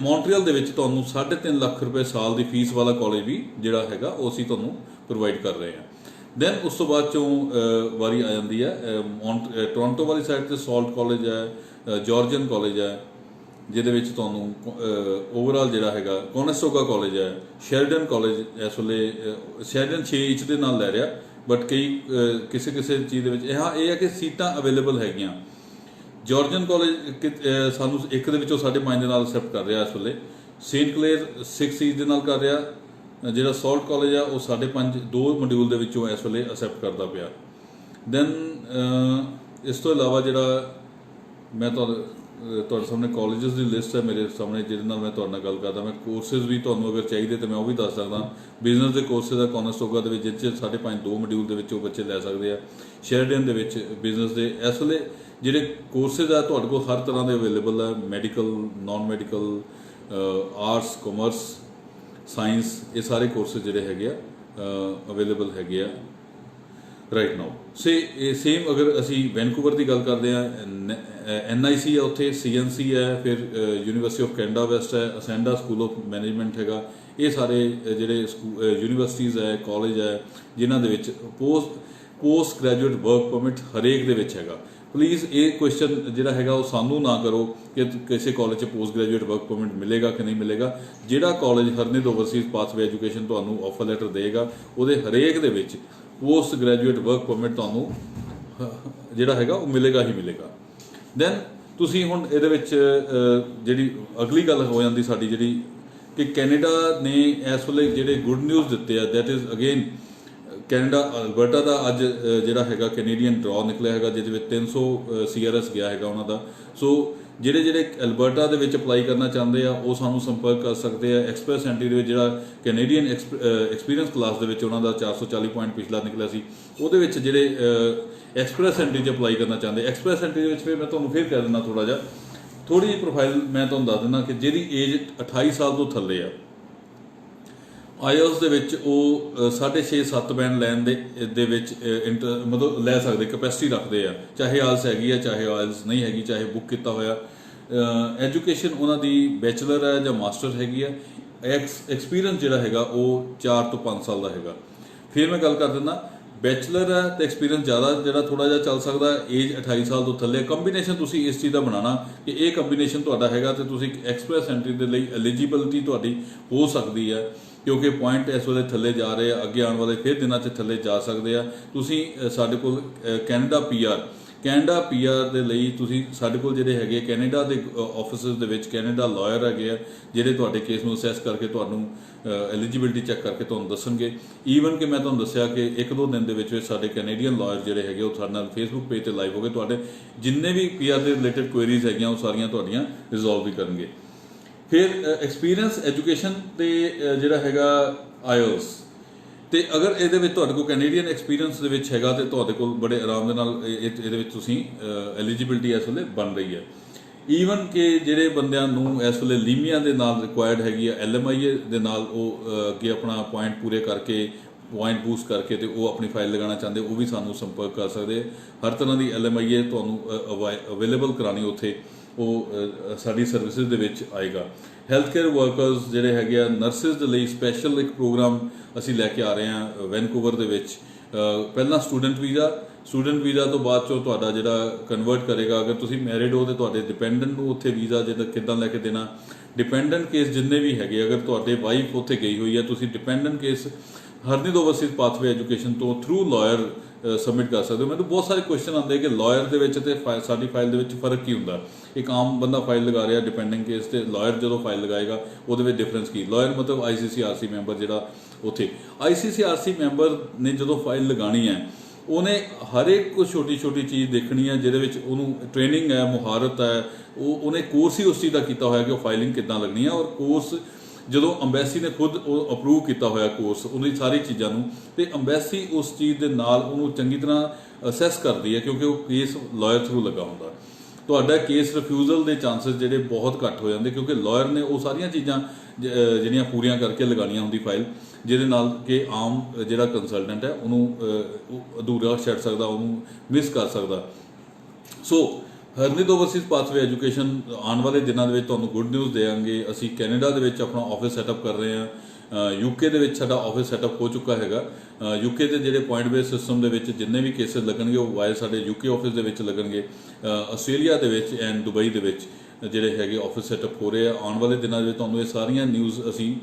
ਮੌਂਟਰੀਅਲ ਦੇ ਵਿੱਚ ਤੁਹਾਨੂੰ 3.5 ਲੱਖ ਰੁਪਏ ਸਾਲ ਦੀ ਫੀਸ ਵਾਲਾ ਕਾਲਜ ਵੀ ਜਿਹੜਾ ਹੈਗਾ ਉਹ ਅਸੀਂ ਤੁਹਾਨੂੰ ਪ੍ਰੋਵਾਈਡ ਕਰ ਰਹੇ ਹਾਂ। ਦੈਨ ਉਸ ਤੋਂ ਬਾਅਦ ਚੋਂ ਵਾਰੀ ਆ ਜਾਂਦੀ ਹੈ ਟੋਰਾਂਟੋ ਵਾਲੀ ਸਾਈਡ 'ਤੇ ਸੌਲਟ ਕਾਲਜ ਹੈ, ਜਾਰਜਨ ਕਾਲਜ ਹੈ, ਜਿਹਦੇ ਵਿੱਚ ਤੁਹਾਨੂੰ ਓਵਰਆਲ ਜਿਹੜਾ ਹੈਗਾ ਕੋਨਸਟੋਗਾ ਕਾਲਜ ਹੈ, ਸ਼ੈਰਡਨ ਕਾਲਜ। ਇਸ ਵੇਲੇ ਸ਼ੈਰਡਨ 6 ਇੰਚ ਦੇ ਨਾਲ ਲੈ ਰਿਹਾ, ਬਟ ਕਈ ਕਿਸੇ ਚੀਜ਼ ਦੇ ਵਿੱਚ ਇਹ ਹੈ ਕਿ ਸੀਟਾਂ ਅਵੇਲੇਬਲ ਹੈਗੀਆਂ। ਜਾਰਜਨ ਕਾਲਜ ਸਾਨੂੰ ਇੱਕ ਦੇ ਵਿੱਚੋਂ 5.5 ਦੇ ਨਾਲ ਅਸੈਪਟ ਕਰ ਰਿਹਾ ਇਸ ਵੇਲੇ। ਸੇਂਟ ਕਲੇਅਰ 6 ਇੰਚ ਦੇ ਨਾਲ ਕਰ ਰਿਹਾ। ਜਿਹੜਾ ਸੌਲਟ ਕਾਲਜ ਆ ਉਹ 5.5 2 ਮੋਡਿਊਲ ਦੇ ਵਿੱਚੋਂ ਇਸ ਵੇਲੇ ਅਸੈਪਟ ਕਰਦਾ ਪਿਆ। ਦੈਨ ਇਸ ਤੋਂ ਇਲਾਵਾ ਜਿਹੜਾ ਮੈਂ ਤੁਹਾਨੂੰ ਤੁਹਾਡੇ ਸਾਹਮਣੇ ਕਾਲਜਸ ਦੀ ਲਿਸਟ ਹੈ ਮੇਰੇ ਸਾਹਮਣੇ, ਜਿਹਦੇ ਨਾਲ ਮੈਂ ਤੁਹਾਡੇ ਨਾਲ ਗੱਲ ਕਰਦਾ। ਮੈਂ ਕੋਰਸਿਸ ਵੀ ਤੁਹਾਨੂੰ ਅਗਰ ਚਾਹੀਦੇ ਤਾਂ ਮੈਂ ਉਹ ਵੀ ਦੱਸ ਸਕਦਾ। ਬਿਜ਼ਨਸ ਦੇ ਕੋਰਸਿਸ ਆ ਕੋਨਸਟੋਗਾ ਦੇ ਵਿੱਚ, ਜਿਹਦੇ 'ਚ 5.5 2 ਮੋਡਿਊਲ ਦੇ ਵਿੱਚ ਉਹ ਬੱਚੇ ਲੈ ਸਕਦੇ ਆ। ਸ਼ੇਰਡਨ ਦੇ ਵਿੱਚ ਬਿਜ਼ਨਸ ਦੇ ਇਸ ਵੇਲੇ ਜਿਹੜੇ ਕੋਰਸਿਸ ਆ ਤੁਹਾਡੇ ਕੋਲ ਹਰ ਤਰ੍ਹਾਂ ਦੇ ਅਵੇਲੇਬਲ ਆ, medical, non medical, arts, commerce, science, ਇਹ ਸਾਰੇ ਕੋਰਸਿਸ ਜਿਹੜੇ ਹੈਗੇ ਆ ਅਵੇਲੇਬਲ ਹੈਗੇ ਆ ਰਾਈਟ ਨਾਓ। ਸੇਮ ਅਗਰ ਅਸੀਂ ਵੈਨਕੂਵਰ ਦੀ ਗੱਲ ਕਰਦੇ ਹਾਂ, NIC ਹੈ ਉੱਥੇ, CNC ਹੈ, ਫਿਰ ਯੂਨੀਵਰਸਿਟੀ ਆਫ ਕੈਨੇਡਾ ਵੈਸਟ ਹੈ, ਅਸੈਂਡਾ ਸਕੂਲ ਆਫ ਮੈਨੇਜਮੈਂਟ ਹੈਗਾ। ਇਹ ਸਾਰੇ ਜਿਹੜੇ ਯੂਨੀਵਰਸਿਟੀਜ਼ ਹੈ, ਕਾਲਜ ਹੈ, ਜਿਨ੍ਹਾਂ ਦੇ ਵਿੱਚ ਪੋਸਟ ਗ੍ਰੈਜੂਏਟ ਵਰਕ ਪਰਮਿਟ ਹਰੇਕ ਦੇ ਵਿੱਚ ਹੈਗਾ। ਪਲੀਜ਼ ਇਹ ਕੁਐਸਚਨ ਜਿਹੜਾ ਹੈਗਾ ਉਹ ਸਾਨੂੰ ਨਾ ਕਰੋ ਕਿ ਕਿਸੇ ਕਾਲਜ 'ਚ ਪੋਸਟ ਗ੍ਰੈਜੂਏਟ ਵਰਕ ਪਰਮਿਟ ਮਿਲੇਗਾ ਕਿ ਨਹੀਂ ਮਿਲੇਗਾ। ਜਿਹੜਾ ਕਾਲਜ ਹਰਨਿਦ ਓਵਰਸੀਜ਼ ਪਾਥਵੇ ਐਜੂਕੇਸ਼ਨ ਤੁਹਾਨੂੰ ਆਫਰ ਲੈਟਰ ਦੇਗਾ, ਉਹਦੇ ਹਰੇਕ ਦੇ ਵਿੱਚ ਪੋਸਟ ਗ੍ਰੈਜੂਏਟ ਵਰਕ ਪਰਮਿਟ ਤੁਹਾਨੂੰ ਜਿਹੜਾ ਹੈਗਾ ਉਹ ਮਿਲੇਗਾ ਹੀ ਮਿਲੇਗਾ। ਦੈਨ ਤੁਸੀਂ ਹੁਣ ਇਹਦੇ ਵਿੱਚ ਜਿਹੜੀ ਅਗਲੀ ਗੱਲ ਹੋ ਜਾਂਦੀ ਸਾਡੀ ਜਿਹੜੀ ਕਿ ਕੈਨੇਡਾ ਨੇ ਇਸ ਵੇਲੇ ਜਿਹੜੇ ਗੁੱਡ ਨਿਊਜ਼ ਦਿੱਤੇ ਆ, that is again Canada Alberta ਦਾ ਅੱਜ ਜਿਹੜਾ ਹੈਗਾ ਕੈਨੇਡੀਅਨ ਡਰਾ ਨਿਕਲਿਆ ਹੈਗਾ, ਜਿਹਦੇ ਵਿੱਚ 300 CRS ਗਿਆ ਹੈਗਾ ਉਹਨਾਂ ਦਾ। ਸੋ ਜਿਹੜੇ ਅਲਬਰਟਾ ਦੇ ਵਿੱਚ ਅਪਲਾਈ ਕਰਨਾ ਚਾਹੁੰਦੇ ਆ ਉਹ ਸਾਨੂੰ ਸੰਪਰਕ ਕਰ ਸਕਦੇ ਆ। ਐਕਸਪ੍ਰੈਸ ਐਂਟਰੀ ਦੇ ਵਿੱਚ ਜਿਹੜਾ ਕੈਨੇਡੀਅਨ ਐਕਸਪੀਰੀਅੰਸ ਕਲਾਸ ਦੇ ਵਿੱਚ ਉਹਨਾਂ ਦਾ 440 ਪੁਆਇੰਟ ਪਿਛਲਾ ਨਿਕਲਿਆ ਸੀ, ਉਹਦੇ ਵਿੱਚ ਜਿਹੜੇ ਐਕਸਪ੍ਰੈਸ ਐਂਟਰੀ 'ਚ ਅਪਲਾਈ ਕਰਨਾ ਚਾਹੁੰਦੇ, ਐਕਸਪ੍ਰੈਸ ਐਂਟਰੀ ਦੇ ਵਿੱਚ ਫਿਰ ਮੈਂ ਤੁਹਾਨੂੰ ਫਿਰ ਕਹਿ ਦਿੰਦਾ ਥੋੜ੍ਹੀ ਜਿਹੀ ਪ੍ਰੋਫਾਈਲ ਮੈਂ ਤੁਹਾਨੂੰ ਦੱਸ ਦਿੰਦਾ ਕਿ ਜਿਹਦੀ ਏਜ 28 ਸਾਲ ਤੋਂ ਥੱਲੇ ਆ, IELTS ਦੇ ਵਿੱਚ ਉਹ 6.5-7 ਬੈਂਡ ਲੈਣ ਦੇ ਵਿੱਚ ਮਤਲਬ ਲੈ ਸਕਦੇ, ਕੈਪੈਸਿਟੀ ਰੱਖਦੇ ਆ, ਚਾਹੇ IELTS ਹੈਗੀ ਆ ਚਾਹੇ IELTS ਨਹੀਂ ਹੈਗੀ, ਚਾਹੇ ਬੁੱਕ ਕੀਤਾ ਹੋਇਆ। ਐਜੂਕੇਸ਼ਨ ਉਹਨਾਂ ਦੀ ਬੈਚਲਰ ਹੈ ਜਾਂ ਮਾਸਟਰ ਹੈਗੀ ਆ। ਐਕਸਪੀਰੀਅੰਸ ਜਿਹੜਾ ਹੈਗਾ ਉਹ 4 ਤੋਂ 5 ਸਾਲ ਦਾ ਹੈਗਾ। ਫਿਰ ਮੈਂ ਗੱਲ ਕਰ ਦਿੰਦਾ, ਬੈਚਲਰ ਹੈ ਤੇ ਐਕਸਪੀਰੀਅੰਸ ਜ਼ਿਆਦਾ ਜਿਹੜਾ ਥੋੜ੍ਹਾ ਜਿਹਾ ਚੱਲ ਸਕਦਾ, ਏਜ 28 ਸਾਲ ਤੋਂ ਥੱਲੇ। ਕੰਬੀਨੇਸ਼ਨ ਤੁਸੀਂ ਇਸ ਚੀਜ਼ ਦਾ ਬਣਾਉਣਾ ਕਿ ਇਹ ਕੰਬੀਨੇਸ਼ਨ ਤੁਹਾਡਾ ਹੈਗਾ ਤੇ ਤੁਸੀਂ ਐਕਸਪ੍ਰੈਸ ਐਂਟਰੀ ਦੇ ਲਈ ਐਲੀਜੀਬਿਲਟੀ ਤੁਹਾਡੀ ਹੋ ਸਕਦੀ ਹੈ, ਕਿਉਂਕਿ ਪੁਆਇੰਟ ਇਸ ਵੇਲੇ ਥੱਲੇ ਜਾ ਰਹੇ ਆ, ਅੱਗੇ ਆਉਣ ਵਾਲੇ ਫਿਰ ਦਿਨਾਂ 'ਚ ਥੱਲੇ ਜਾ ਸਕਦੇ ਆ। ਤੁਸੀਂ ਸਾਡੇ ਕੋਲ ਕੈਨੇਡਾ PR ਦੇ ਲਈ ਤੁਸੀਂ ਸਾਡੇ ਕੋਲ ਜਿਹੜੇ ਹੈਗੇ ਕੈਨੇਡਾ ਦੇ ਆਫਿਸਿਸ ਦੇ ਵਿੱਚ ਕੈਨੇਡਾ ਲਾਇਰ ਹੈਗੇ ਆ, ਜਿਹੜੇ ਤੁਹਾਡੇ ਕੇਸ ਨੂੰ ਅਸੈਸ ਕਰਕੇ ਤੁਹਾਨੂੰ ਐਲੀਜੀਬਿਲਟੀ ਚੈੱਕ ਕਰਕੇ ਤੁਹਾਨੂੰ ਦੱਸਣਗੇ। ਈਵਨ ਕਿ ਮੈਂ ਤੁਹਾਨੂੰ ਦੱਸਿਆ ਕਿ 1-2 ਦਿਨ ਦੇ ਵਿੱਚ ਸਾਡੇ ਕੈਨੇਡੀਅਨ ਲਾਇਰ ਜਿਹੜੇ ਹੈਗੇ ਉਹ ਸਾਡੇ ਨਾਲ ਫੇਸਬੁੱਕ ਪੇਜ ਤੇ ਲਾਈਵ ਹੋ ਗਏ। ਤੁਹਾਡੇ ਜਿੰਨੇ ਵੀ PR ਦੇ ਰਿਲੇਟਡ ਕੁਐਰੀਜ਼ ਹੈਗੀਆਂ ਉਹ ਸਾਰੀਆਂ ਤੁਹਾਡੀਆਂ ਰਿਜ਼ੋਲਵ ਵੀ ਕਰਨਗੇ। ਫਿਰ ਐਕਸਪੀਰੀਅੰਸ ਐਜੂਕੇਸ਼ਨ ਤੇ ਜਿਹੜਾ ਹੈਗਾ IELTS, ਤੇ ਅਗਰ ਇਹਦੇ ਵਿੱਚ ਤੁਹਾਡੇ ਕੋਲ ਕੈਨੇਡੀਅਨ ਐਕਸਪੀਰੀਅੰਸ ਦੇ ਵਿੱਚ ਹੈਗਾ ਤੇ ਤੁਹਾਡੇ ਕੋਲ ਬੜੇ ਆਰਾਮ ਦੇ ਨਾਲ ਇਹਦੇ ਵਿੱਚ ਤੁਸੀਂ ਐਲੀਜੀਬਿਲਟੀ ਇਸ ਵੇਲੇ ਬਣ ਰਹੀ ਹੈ। ਈਵਨ ਕਿ ਜਿਹੜੇ ਬੰਦਿਆਂ ਨੂੰ ਇਸ ਵੇਲੇ ਲੀਮੀਆ ਦੇ ਨਾਲ ਰਿਕੁਆਇਰਡ ਹੈਗੀ ਆ, LMIA ਦੇ ਨਾਲ ਉਹ ਅੱਗੇ ਆਪਣਾ ਪੁਆਇੰਟ ਪੂਰੇ ਕਰਕੇ, ਪੁਆਇੰਟ ਬੂਸਟ ਕਰਕੇ ਤੇ ਉਹ ਆਪਣੀ ਫਾਈਲ ਲਗਾਉਣਾ ਚਾਹੁੰਦੇ, ਉਹ ਵੀ ਸਾਨੂੰ ਸੰਪਰਕ ਕਰ ਸਕਦੇ। ਹਰ ਤਰ੍ਹਾਂ ਦੀ LMIA ਤੁਹਾਨੂੰ ਅਵੇਲੇਬਲ ਕਰਾਉਣੀ ਉੱਥੇ, ਉਹ ਸਾਡੀ ਸਰਵਿਸਿਜ਼ ਦੇ ਵਿੱਚ ਆਏਗਾ। ਹੈਲਥ ਕੇਅਰ ਵਰਕਰਸ ਜਿਹੜੇ ਹੈਗੇ ਆ, ਨਰਸਿਸ ਦੇ ਲਈ ਸਪੈਸ਼ਲ ਇੱਕ ਪ੍ਰੋਗਰਾਮ ਅਸੀਂ ਲੈ ਕੇ ਆ ਰਹੇ ਹਾਂ ਵੈਨਕੂਵਰ ਦੇ ਵਿੱਚ। ਪਹਿਲਾਂ ਸਟੂਡੈਂਟ ਵੀਜ਼ਾ ਤੋਂ ਬਾਅਦ 'ਚੋਂ ਤੁਹਾਡਾ ਜਿਹੜਾ ਕਨਵਰਟ ਕਰੇਗਾ, ਅਗਰ ਤੁਸੀਂ ਮੈਰਿਡ ਹੋ ਤਾਂ ਤੁਹਾਡੇ ਡਿਪੈਂਡੈਂਟ ਨੂੰ ਉੱਥੇ ਵੀਜ਼ਾ ਜਿਹੜਾ ਕਿੱਦਾਂ ਲੈ ਕੇ ਦੇਣਾ। ਡਿਪੈਂਡੈਂਟ ਕੇਸ ਜਿੰਨੇ ਵੀ ਹੈਗੇ, ਅਗਰ ਤੁਹਾਡੇ ਵਾਈਫ ਉੱਥੇ ਗਈ ਹੋਈ ਹੈ, ਤੁਸੀਂ ਡਿਪੈਂਡੈਂਟ ਕੇਸ ਹਰਨਿਦ ਓਵਰਸੀਜ਼ ਪਾਥਵੇ ਐਜੂਕੇਸ਼ਨ ਤੋਂ ਥਰੂ ਲਾਇਰ ਸਬਮਿਟ ਕਰ ਸਕਦੇ ਹੋ। ਮੈਨੂੰ ਬਹੁਤ ਸਾਰੇ ਕੁਐਸਚਨ ਆਉਂਦੇ ਕਿ ਲਾਇਰ ਦੇ ਵਿੱਚ ਤੇ ਸਾਡੀ ਫਾਈਲ ਦੇ ਵਿੱਚ ਫਰਕ ਕੀ ਹੁੰਦਾ। ਇੱਕ ਆਮ ਬੰਦਾ ਫਾਈਲ ਲਗਾ ਰਿਹਾ ਡਿਪੈਂਡਿੰਗ ਕੇਸ ਤੇ ਲਾਇਰ ਜਦੋਂ ਫਾਈਲ ਲਗਾਏਗਾ ਉਹਦੇ ਵਿੱਚ ਡਿਫਰੈਂਸ ਕੀ। ਲਾਇਰ ਮਤਲਬ ICCRC ਮੈਂਬਰ, ਜਿਹੜਾ ਉੱਥੇ ICCRC ਮੈਂਬਰ ਨੇ ਜਦੋਂ ਫਾਈਲ ਲਗਾਉਣੀ ਹੈ ਉਹਨੇ ਹਰ ਇੱਕ ਕੁਝ ਛੋਟੀ ਚੀਜ਼ ਦੇਖਣੀ ਹੈ, ਜਿਹਦੇ ਵਿੱਚ ਉਹਨੂੰ ਟ੍ਰੇਨਿੰਗ ਹੈ, ਮੁਹਾਰਤ ਹੈ, ਉਹਨੇ ਕੋਰਸ ਹੀ ਉਸ ਚੀਜ਼ ਦਾ ਕੀਤਾ ਹੋਇਆ ਕਿ ਉਹ ਫਾਈਲਿੰਗ ਕਿੱਦਾਂ ਲੱਗਣੀ ਹੈ। ਔਰ ਕੋਰਸ ਜਦੋਂ ਅੰਬੈਸੀ ਨੇ ਖੁਦ ਉਹ ਅਪਰੂਵ ਕੀਤਾ ਹੋਇਆ ਕੋਰਸ, ਉਹਦੀ ਸਾਰੀ ਚੀਜ਼ਾਂ ਨੂੰ, ਤੇ ਅੰਬੈਸੀ ਉਸ ਚੀਜ਼ ਦੇ ਨਾਲ ਉਹਨੂੰ ਚੰਗੀ ਤਰ੍ਹਾਂ ਅਸੈਸ ਕਰਦੀ ਹੈ, ਕਿਉਂਕਿ ਉਹ ਕੇਸ ਲਾਇਰ ਥਰੂ ਲੱਗਾ ਹੁੰਦਾ। ਤੁਹਾਡਾ ਕੇਸ ਰਿਫਿਊਜ਼ਲ ਦੇ ਚਾਂਸਸ ਜਿਹੜੇ ਬਹੁਤ ਘੱਟ ਹੋ ਜਾਂਦੇ, ਕਿਉਂਕਿ ਲਾਇਰ ਨੇ ਉਹ ਸਾਰੀਆਂ ਚੀਜ਼ਾਂ ਜਿਹੜੀਆਂ ਪੂਰੀਆਂ ਕਰਕੇ ਲਗਾਉਣੀਆਂ ਹੁੰਦੀ ਫਾਈਲ, ਜਿਹਦੇ ਨਾਲ ਕਿ ਆਮ ਜਿਹੜਾ ਕੰਸਲਟੈਂਟ ਹੈ ਉਹਨੂੰ ਅਧੂਰਾ ਛੱਡ ਸਕਦਾ, ਉਹਨੂੰ ਮਿਸ ਕਰ ਸਕਦਾ। ਸੋ ਹਰਨਿਦ ਓਵਰਸੀਜ਼ ਪਾਥਵੇ ਐਜੂਕੇਸ਼ਨ ਆਉਣ ਵਾਲੇ ਦਿਨਾਂ ਦੇ ਵਿੱਚ ਤੁਹਾਨੂੰ ਗੁੱਡ ਨਿਊਜ਼ ਦੇਵਾਂਗੇ। ਅਸੀਂ ਕੈਨੇਡਾ ਦੇ ਵਿੱਚ ਆਪਣਾ ਆਫਿਸ ਸੈਟਅਪ ਕਰ ਰਹੇ ਹਾਂ। UK ਦੇ ਵਿੱਚ ਸਾਡਾ ਆਫਿਸ ਸੈਟਅਪ ਹੋ ਚੁੱਕਾ ਹੈਗਾ। UK ਦੇ ਜਿਹੜੇ ਪੁਆਇੰਟ ਬੇਸ ਸਿਸਟਮ ਦੇ ਵਿੱਚ ਜਿੰਨੇ ਵੀ ਕੇਸਿਸ ਲੱਗਣਗੇ ਉਹ ਵਾਏ ਸਾਡੇ UK ਆਫਿਸ ਦੇ ਵਿੱਚ ਲੱਗਣਗੇ। ਆਸਟ੍ਰੇਲੀਆ ਦੇ ਵਿੱਚ ਐਂਡ ਦੁਬਈ ਦੇ ਵਿੱਚ ਜਿਹੜੇ ਹੈਗੇ ਆਫਿਸ ਸੈਟਅਪ ਹੋ ਰਹੇ ਆ। ਆਉਣ ਵਾਲੇ ਦਿਨਾਂ ਦੇ ਵਿੱਚ ਤੁਹਾਨੂੰ ਇਹ ਸਾਰੀਆਂ ਨਿਊਜ਼ ਅਸੀਂ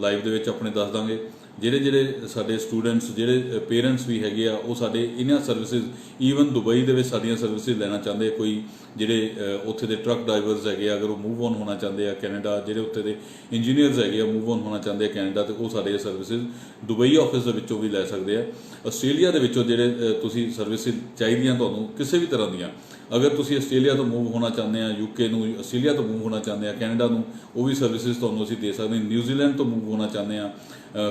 ਲਾਈਵ ਦੇ ਵਿੱਚ ਆਪਣੇ ਦੱਸ ਦਾਂਗੇ। ਜਿਹੜੇ ਜਿਹੜੇ ਸਾਡੇ ਸਟੂਡੈਂਟਸ ਜਿਹੜੇ ਪੇਰੈਂਟਸ ਵੀ ਹੈਗੇ ਆ ਉਹ ਸਾਡੇ ਇਹਨਾਂ ਸਰਵਿਸਿਜ਼ ਈਵਨ ਦੁਬਈ ਦੇ ਵਿੱਚ ਸਾਡੀਆਂ ਸਰਵਿਸਿਜ਼ ਲੈਣਾ ਚਾਹੁੰਦੇ ਕੋਈ ਜਿਹੜੇ ਉੱਥੇ ਦੇ ਟਰੱਕ ਡਰਾਈਵਰਸ ਹੈਗੇ ਆ ਅਗਰ ਉਹ ਮੂਵ ਔਨ ਹੋਣਾ ਚਾਹੁੰਦੇ ਆ ਕੈਨੇਡਾ ਜਿਹੜੇ ਉੱਥੇ ਦੇ ਇੰਜੀਨੀਅਰਸ ਹੈਗੇ ਆ ਮੂਵ ਔਨ ਹੋਣਾ ਚਾਹੁੰਦੇ ਆ ਕੈਨੇਡਾ ਤੇ ਉਹ ਸਾਡੇ ਇਹ ਸਰਵਿਸਿਜ਼ ਦੁਬਈ ਆਫਿਸ ਦੇ ਵਿੱਚੋਂ ਵੀ ਲੈ ਸਕਦੇ ਆ। ਆਸਟ੍ਰੇਲੀਆ ਦੇ ਵਿੱਚੋਂ ਜਿਹੜੇ ਤੁਸੀਂ ਸਰਵਿਸਿਜ਼ ਚਾਹੀਦੀਆਂ ਤੁਹਾਨੂੰ ਕਿਸੇ ਵੀ ਤਰ੍ਹਾਂ ਦੀਆਂ ਅਗਰ ਤੁਸੀਂ ਆਸਟ੍ਰੇਲੀਆ ਤੋਂ ਮੂਵ ਹੋਣਾ ਚਾਹੁੰਦੇ ਆ ਯੂਕੇ ਨੂੰ ਆਸਟ੍ਰੇਲੀਆ ਤੋਂ ਮੂਵ ਹੋਣਾ ਚਾਹੁੰਦੇ ਆ ਕੈਨੇਡਾ ਨੂੰ ਉਹ ਵੀ ਸਰਵਿਸਿਜ਼ ਤੁਹਾਨੂੰ ਅਸੀਂ ਦੇ ਸਕਦੇ ਹਾਂ। ਨਿਊਜ਼ੀਲੈਂਡ ਤੋਂ ਮੂਵ ਹੋਣਾ ਚਾਹੁੰਦੇ ਆ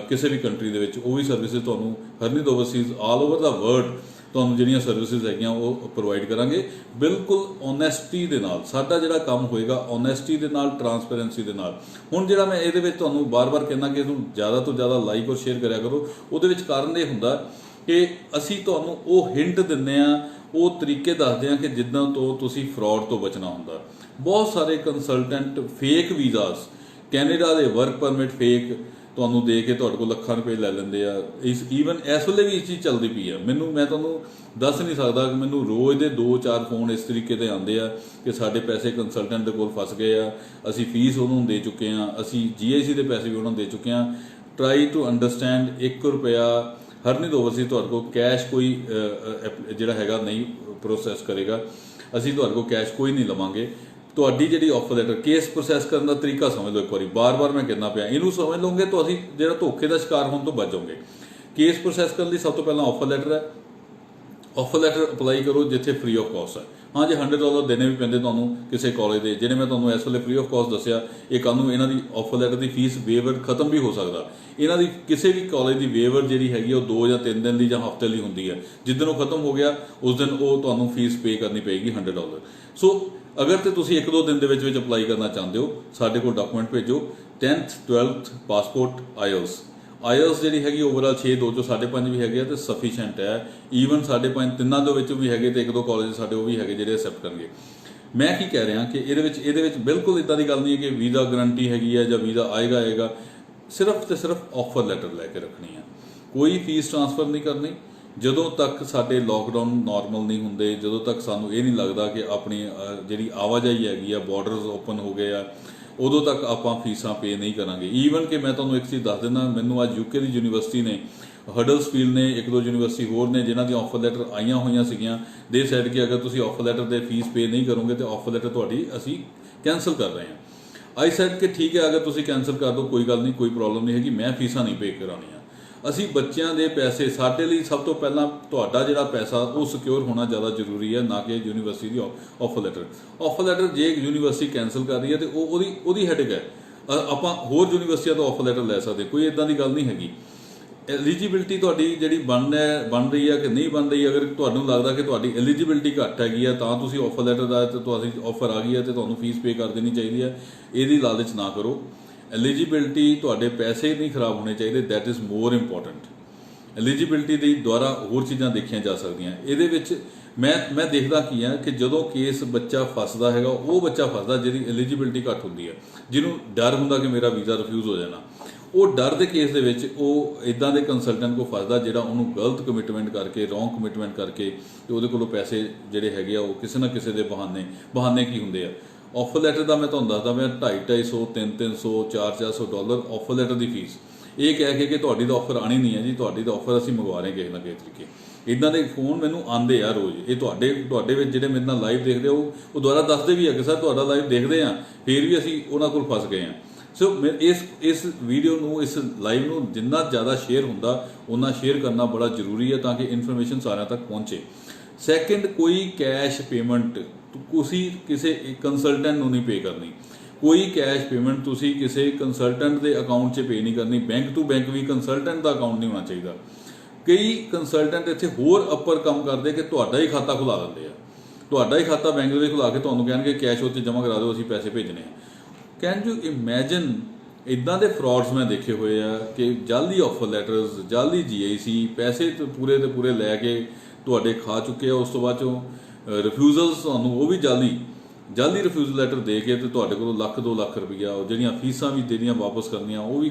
ਕਿਸੇ ਵੀ ਕੰਟਰੀ ਦੇ ਵਿੱਚ ਉਹ ਵੀ ਸਰਵਿਸਿਜ਼ ਤੁਹਾਨੂੰ ਹਰਨੀਤ ਓਵਰਸੀਜ਼ ਆਲ ਓਵਰ ਦਾ ਵਰਲਡ ਤੁਹਾਨੂੰ ਜਿਹੜੀਆਂ ਸਰਵਿਸਿਜ਼ ਹੈਗੀਆਂ ਉਹ ਪ੍ਰੋਵਾਈਡ ਕਰਾਂਗੇ ਬਿਲਕੁਲ ਓਨੈਸਟੀ ਦੇ ਨਾਲ। ਸਾਡਾ ਜਿਹੜਾ ਕੰਮ ਹੋਏਗਾ ਓਨੈਸਟੀ ਦੇ ਨਾਲ ਟਰਾਂਸਪੇਰੈਂਸੀ ਦੇ ਨਾਲ। ਹੁਣ ਜਿਹੜਾ ਮੈਂ ਇਹਦੇ ਵਿੱਚ ਤੁਹਾਨੂੰ ਬਾਰ-ਬਾਰ ਕਹਿੰਦਾ ਕਿ ਇਹਨੂੰ ਜ਼ਿਆਦਾ ਤੋਂ ਜ਼ਿਆਦਾ ਲਾਈਕ ਔਰ ਸ਼ੇਅਰ ਕਰਿਆ ਕਰੋ। ਉਹਦੇ ਵਿੱਚ ਕਾਰਨ ਇਹ ਹੁੰਦਾ ਕਿ ਅਸੀਂ ਤੁਹਾਨੂੰ ਉਹ ਹਿੰਟ ਦਿੰਦੇ ਆ ਉਹ ਤਰੀਕੇ ਦੱਸਦੇ ਆ ਕਿ ਜਿੱਦਾਂ ਤੋਂ ਤੁਸੀਂ ਫਰਾਡ ਤੋਂ ਬਚਣਾ ਹੁੰਦਾ। ਬਹੁਤ ਸਾਰੇ ਕੰਸਲਟੈਂਟ ਫੇਕ ਵੀਜ਼ਾਸ ਕੈਨੇਡਾ ਦੇ ਵਰਕ ਪਰਮਿਟ ਫੇਕ ਤੁਹਾਨੂੰ ਦੇ ਕੇ ਤੁਹਾਡੇ ਕੋਲ ਲੱਖਾਂ ਰੁਪਏ ਲੈ ਲੈਂਦੇ ਆ। ਈਵਨ ਇਸ ਵੇਲੇ ਵੀ ਇਹ ਚੀਜ਼ ਚੱਲਦੀ ਪਈ ਆ। ਮੈਂ ਤੁਹਾਨੂੰ ਦੱਸ ਨਹੀਂ ਸਕਦਾ ਕਿ ਮੈਨੂੰ ਰੋਜ਼ ਦੇ 2-4 ਫੋਨ ਇਸ ਤਰੀਕੇ ਦੇ ਆਉਂਦੇ ਆ ਕਿ ਸਾਡੇ ਪੈਸੇ ਕੰਸਲਟੈਂਟ ਦੇ ਕੋਲ ਫਸ ਗਏ ਆ, ਅਸੀਂ ਫੀਸ ਉਹਨੂੰ ਦੇ ਚੁੱਕੇ ਆ, ਅਸੀਂ GIC ਦੇ ਪੈਸੇ ਵੀ ਉਹਨਾਂ ਨੂੰ ਦੇ ਚੁੱਕੇ ਆ। ਟਰਾਈ ਟੂ ਅੰਡਰਸਟੈਂਡ 1 ਰੁਪਇਆ ਹਰਨੀਤ ਓਵਰਸੀਜ਼ ਤੁਹਾਡੇ ਕੋਲ ਕੈਸ਼ ਕੋਈ ਜਿਹੜਾ ਹੈਗਾ ਨਹੀਂ ਪ੍ਰੋਸੈਸ ਕਰੇਗਾ। ਅਸੀਂ ਤੁਹਾਡੇ ਕੋਲ ਕੈਸ਼ ਕੋਈ ਨਹੀਂ ਲਵਾਂਗੇ। ਤੁਹਾਡੀ ਜਿਹੜੀ ਆਫਰ ਲੈਟਰ ਕੇਸ ਪ੍ਰੋਸੈਸ ਕਰਨ ਦਾ ਤਰੀਕਾ ਸਮਝ ਲਓ ਇੱਕ ਵਾਰੀ, ਬਾਰ-ਬਾਰ ਮੈਂ ਕਹਿੰਦਾ ਪਿਆ, ਇਹਨੂੰ ਸਮਝ ਲਓਗੇ ਤਾਂ ਅਸੀਂ ਜਿਹੜਾ ਧੋਖੇ ਦਾ ਸ਼ਿਕਾਰ ਹੋਣ ਤੋਂ ਬਚ ਜਾਓਗੇ। ਕੇਸ ਪ੍ਰੋਸੈਸ ਕਰਨ ਲਈ ਸਭ ਤੋਂ ਪਹਿਲਾਂ ਆਫਰ ਲੈਟਰ ਹੈ। ਆਫਰ ਲੈਟਰ ਅਪਲਾਈ ਕਰੋ ਜਿੱਥੇ ਫ੍ਰੀ ਆਫ ਕਾਸਟ ਹੈ। ਹਾਂ ਜੇ $100 ਦੇਣੇ ਵੀ ਪੈਂਦੇ ਤੁਹਾਨੂੰ ਕਿਸੇ ਕਾਲਜ ਦੇ, ਜਿਹੜੇ ਮੈਂ ਤੁਹਾਨੂੰ ਇਸ ਵੇਲੇ ਫ੍ਰੀ ਆਫ ਕਾਸਟ ਦੱਸਿਆ, ਇਹ ਕੱਲ੍ਹ ਨੂੰ ਇਹਨਾਂ ਦੀ ਆਫਰ ਲੈਟਰ ਦੀ ਫੀਸ ਵੇਵਰ ਖਤਮ ਵੀ ਹੋ ਸਕਦਾ। ਇਹਨਾਂ ਦੀ ਕਿਸੇ ਵੀ ਕਾਲਜ ਦੀ ਵੇਵਰ ਜਿਹੜੀ ਹੈਗੀ ਉਹ 2 ਜਾਂ 3 ਦਿਨ ਦੀ ਜਾਂ ਹਫ਼ਤੇ ਲਈ ਹੁੰਦੀ ਹੈ। ਜਿੱਦਣ ਉਹ ਖਤਮ ਹੋ ਗਿਆ ਉਸ ਦਿਨ ਉਹ ਤੁਹਾਨੂੰ ਫੀਸ ਪੇ ਕਰਨੀ ਪਏਗੀ $100। ਸੋ ਅਗਰ ਤੇ ਤੁਸੀਂ 1-2 ਦਿਨ ਦੇ ਵਿੱਚ ਅਪਲਾਈ ਕਰਨਾ ਚਾਹੁੰਦੇ ਹੋ ਸਾਡੇ ਕੋਲ ਡਾਕੂਮੈਂਟ ਭੇਜੋ। 10th 12th ਪਾਸਪੋਰਟ ਆਇਲਸ ਜਿਹੜੀ ਹੈਗੀ ਓਵਰਆਲ 6 2 ਚੋਂ 5.5 ਵੀ ਹੈਗੇ ਆ ਤੇ ਸਫੀਸ਼ੀਐਂਟ ਹੈ। ਈਵਨ 5.5 ਤਿੰਨਾਂ ਦੇ ਵਿੱਚੋਂ ਵੀ ਹੈਗੇ ਤੇ 1-2 ਕਾਲਜ ਸਾਡੇ ਉਹ ਵੀ ਹੈਗੇ ਜਿਹੜੇ ਐਕਸੈਪਟ ਕਰਨਗੇ। ਮੈਂ ਕੀ ਕਹਿ ਰਿਹਾ ਕਿ ਇਹਦੇ ਵਿੱਚ ਬਿਲਕੁਲ ਇਦਾਂ ਦੀ ਗੱਲ ਨਹੀਂ ਹੈ ਕਿ ਵੀਜ਼ਾ ਗਰੰਟੀ ਹੈਗੀ ਹੈ ਜਾਂ ਵੀਜ਼ਾ ਆਏਗਾ। ਸਿਰਫ ਤੇ ਸਿਰਫ ਆਫਰ ਲੈਟਰ ਲੈ ਕੇ ਰੱਖਣੀ ਹੈ। ਕੋਈ ਫੀਸ ਟ੍ਰਾਂਸਫਰ ਨਹੀਂ ਕਰਨੀ। ਜਦੋਂ ਤੱਕ ਸਾਡੇ ਲੋਕਡਾਊਨ ਨਾਰਮਲ ਨਹੀਂ ਹੁੰਦੇ, ਜਦੋਂ ਤੱਕ ਸਾਨੂੰ ਇਹ ਨਹੀਂ ਲੱਗਦਾ ਕਿ ਆਪਣੀ ਜਿਹੜੀ ਆਵਾਜਾਈ ਹੈਗੀ ਆ ਬਾਰਡਰਸ ਓਪਨ ਹੋ ਗਏ ਆ, ਉਦੋਂ ਤੱਕ ਆਪਾਂ ਫੀਸਾਂ ਪੇ ਨਹੀਂ ਕਰਾਂਗੇ। ਈਵਨ ਕਿ ਮੈਂ ਤੁਹਾਨੂੰ ਇੱਕ ਚੀਜ਼ ਦੱਸ ਦਿੰਦਾ, ਮੈਨੂੰ ਅੱਜ UK ਦੀ ਯੂਨੀਵਰਸਿਟੀ ਨੇ, ਹਡਲਸਫੀਲਡ ਨੇ, 1-2 ਯੂਨੀਵਰਸਿਟੀ ਹੋਰ ਨੇ ਜਿਨ੍ਹਾਂ ਦੀ ਆਫਰ ਲੈਟਰ ਆਈਆਂ ਹੋਈਆਂ ਸੀਗੀਆਂ, ਦੇ ਸੈਡ ਕਿ ਅਗਰ ਤੁਸੀਂ ਆਫਰ ਲੈਟਰ ਦੇ ਫੀਸ ਪੇ ਨਹੀਂ ਕਰੋਗੇ ਤਾਂ ਆਫਰ ਲੈਟਰ ਤੁਹਾਡੀ ਅਸੀਂ ਕੈਂਸਲ ਕਰ ਰਹੇ ਹਾਂ। ਆਈ ਸੈਡ ਕਿ ਠੀਕ ਹੈ, ਅਗਰ ਤੁਸੀਂ ਕੈਂਸਲ ਕਰ ਦਿਓ ਕੋਈ ਗੱਲ ਨਹੀਂ, ਕੋਈ ਪ੍ਰੋਬਲਮ ਨਹੀਂ ਹੈਗੀ, ਮੈਂ ਫੀਸਾਂ ਨਹੀਂ ਪੇ ਕਰਾਉਣੀਆਂ। ਅਸੀਂ ਬੱਚਿਆਂ ਦੇ ਪੈਸੇ, ਸਾਡੇ ਲਈ ਸਭ ਤੋਂ ਪਹਿਲਾਂ ਤੁਹਾਡਾ ਜਿਹੜਾ ਪੈਸਾ ਉਹ ਸਿਕਿਉਰ ਹੋਣਾ ਜ਼ਿਆਦਾ ਜ਼ਰੂਰੀ ਹੈ, ਨਾ ਕਿ ਯੂਨੀਵਰਸਿਟੀ ਦੀ ਆਫਰ ਲੈਟਰ। ਆਫਰ ਲੈਟਰ ਜੇ ਯੂਨੀਵਰਸਿਟੀ ਕੈਂਸਲ ਕਰ ਰਹੀ ਹੈ ਤੇ ਉਹਦੀ ਹੈਡਿਕ ਹੈ। ਆਪਾਂ ਹੋਰ ਯੂਨੀਵਰਸਿਟੀਆਂ ਤੋਂ ਆਫਰ ਲੈਟਰ ਲੈ ਸਕਦੇ, ਕੋਈ ਇਦਾਂ ਦੀ ਗੱਲ ਨਹੀਂ ਹੈਗੀ। ਐਲੀਜੀਬਿਲਟੀ ਤੁਹਾਡੀ ਜਿਹੜੀ ਬਣ ਰਹੀ ਹੈ ਕਿ ਨਹੀਂ ਬਣ ਰਹੀ, ਅਗਰ ਤੁਹਾਨੂੰ ਲੱਗਦਾ ਕਿ ਤੁਹਾਡੀ ਐਲੀਜੀਬਿਲਟੀ ਘੱਟ ਹੈਗੀ ਆ ਤਾਂ ਤੁਸੀਂ ਆਫਰ ਲੈਟਰ ਦਾ ਤੇ ਤੁਹਾਡੀ ਆਫਰ ਆ ਗਈ ਹੈ ਤੇ ਤੁਹਾਨੂੰ ਫੀਸ ਪੇ ਕਰ ਦੇਣੀ ਚਾਹੀਦੀ ਹੈ, ਇਹਦੀ ਲਾਲਚ ਨਾ ਕਰੋ। ਐਲੀਜੀਬਿਲਟੀ ਤੁਹਾਡੇ ਪੈਸੇ ਨਹੀਂ ਖਰਾਬ ਹੋਣੇ ਚਾਹੀਦੇ, that is more important. Eligibility ਦੀ ਦੁਆਰਾ ਹੋਰ ਚੀਜ਼ਾਂ ਦੇਖੀਆਂ ਜਾ ਸਕਦੀਆਂ। ਇਹਦੇ ਵਿੱਚ ਮੈਂ ਦੇਖਦਾ ਕੀ ਆ ਕਿ ਜਦੋਂ ਕੇਸ ਬੱਚਾ ਫਸਦਾ ਹੈਗਾ, ਉਹ ਬੱਚਾ ਫਸਦਾ ਜਿਹਦੀ ਐਲੀਜੀਬਿਲਟੀ ਘੱਟ ਹੁੰਦੀ ਹੈ, ਜਿਹਨੂੰ ਡਰ ਹੁੰਦਾ ਕਿ ਮੇਰਾ ਵੀਜ਼ਾ ਰਿਫਿਊਜ਼ ਹੋ ਜਾਣਾ। ਉਹ ਡਰ ਦੇ ਕੇਸ ਦੇ ਵਿੱਚ ਉਹ ਇਦਾਂ ਦੇ ਕੰਸਲਟੈਂਟ ਕੋਲ ਫਸਦਾ ਜਿਹੜਾ ਉਹਨੂੰ ਗਲਤ ਕਮਿਟਮੈਂਟ ਕਰਕੇ, ਰੋਂਗ ਕਮਿਟਮੈਂਟ ਕਰਕੇ ਤੇ ਉਹਦੇ ਕੋਲੋਂ ਪੈਸੇ ਜਿਹੜੇ ਹੈਗੇ ਆ ਉਹ ਕਿਸੇ ਨਾ ਕਿਸੇ ਦੇ ਬਹਾਨੇ ਕੀ ਹੁੰਦੇ ਆ। ਆਫਰ ਲੈਟਰ ਦਾ ਮੈਂ ਤੁਹਾਨੂੰ ਦੱਸਦਾ, ਮੈਂ $250, $300, $400 ਆਫਰ ਲੈਟਰ ਦੀ ਫੀਸ, ਇਹ ਕਹਿ ਕੇ ਕਿ ਤੁਹਾਡੀ ਤਾਂ ਆਫਰ ਆਣੀ ਨਹੀਂ ਹੈ ਜੀ, ਤੁਹਾਡੀ ਤਾਂ ਆਫਰ ਅਸੀਂ ਮੰਗਵਾ ਰਹੇ ਕਿਸੇ ਨਾ ਕਿਸੇ ਤਰੀਕੇ। ਇਦਾਂ ਦੇ ਫੋਨ ਮੈਨੂੰ ਆਉਂਦੇ ਆ ਰੋਜ਼। ਇਹ ਤੁਹਾਡੇ ਵਿੱਚ ਜਿਹੜੇ ਮੇਰੇ ਨਾਲ ਲਾਈਵ ਦੇਖਦੇ ਉਹ ਦੁਆਰਾ ਦੱਸਦੇ ਵੀ ਆ ਕਿ ਸਰ ਤੁਹਾਡਾ ਲਾਈਵ ਦੇਖਦੇ ਆ, ਫਿਰ ਵੀ ਅਸੀਂ ਉਹਨਾਂ ਕੋਲ ਫਸ ਗਏ ਆ। ਸੋ ਇਸ ਵੀਡੀਓ ਨੂੰ, ਇਸ ਲਾਈਵ ਨੂੰ ਜਿੰਨਾ ਜ਼ਿਆਦਾ ਸ਼ੇਅਰ ਹੁੰਦਾ ਉਨਾ ਸ਼ੇਅਰ ਕਰਨਾ ਬੜਾ ਜ਼ਰੂਰੀ ਹੈ ਤਾਂ ਕਿ ਇਨਫੋਰਮੇਸ਼ਨ ਸਾਰਿਆਂ ਤੱਕ ਪਹੁੰਚੇ। ਸੈਕਿੰਡ, ਕੋਈ ਕੈਸ਼ ਪੇਮੈਂਟ ਤੁਸੀਂ ਕਿਸੇ ਕੰਸਲਟੈਂਟ ਨੂੰ ਨਹੀਂ ਪੇ ਕਰਨੀ। ਕੋਈ ਕੈਸ਼ ਪੇਮੈਂਟ ਤੁਸੀਂ ਕਿਸੇ ਕੰਸਲਟੈਂਟ ਦੇ ਅਕਾਊਂਟ 'ਚ ਪੇ ਨਹੀਂ ਕਰਨੀ। ਬੈਂਕ ਟੂ ਬੈਂਕ ਵੀ ਕੰਸਲਟੈਂਟ ਦਾ ਅਕਾਊਂਟ ਨਹੀਂ ਹੋਣਾ ਚਾਹੀਦਾ। ਕਈ ਕੰਸਲਟੈਂਟ ਇੱਥੇ ਹੋਰ ਅੱਪਰ ਕੰਮ ਕਰਦੇ ਕਿ ਤੁਹਾਡਾ ਹੀ ਖਾਤਾ ਖੁਲਾ ਦਿੰਦੇ ਆ, ਤੁਹਾਡਾ ਹੀ ਖਾਤਾ ਬੈਂਕ ਦੇ ਵਿੱਚ ਖੁਲਾ ਕੇ ਤੁਹਾਨੂੰ ਕਹਿਣਗੇ ਕੈਸ਼ ਉੱਥੇ ਜਮ੍ਹਾਂ ਕਰਾ ਦਿਓ, ਅਸੀਂ ਪੈਸੇ ਭੇਜਣੇ ਆ। Can you imagine? ਇੱਦਾਂ ਦੇ ਫਰਾਡਸ ਮੈਂ ਦੇਖੇ ਹੋਏ ਆ ਕਿ ਜਾਲੀ ਆਫਰ ਲੈਟਰਸ, ਜਾਲੀ GIC, ਪੈਸੇ ਪੂਰੇ ਦੇ ਪੂਰੇ ਲੈ ਕੇ ਤੁਹਾਡੇ ਖਾ ਚੁੱਕੇ ਆ। ਉਸ ਤੋਂ ਬਾਅਦ ਚੋਂ ਰਿਫਿਊਜ਼ਲਸ ਤੁਹਾਨੂੰ ਉਹ ਵੀ ਜਾਲੀ ਰਿਫਿਊਜ਼ਲ ਲੈਟਰ ਦੇ ਕੇ ਤੇ ਤੁਹਾਡੇ ਕੋਲੋਂ $1-2 ਲੱਖ ਰੁਪਈਆ, ਜਿਹੜੀਆਂ ਫੀਸਾਂ ਵੀ ਦੇਣੀਆਂ ਵਾਪਸ ਕਰਨੀਆਂ ਉਹ ਵੀ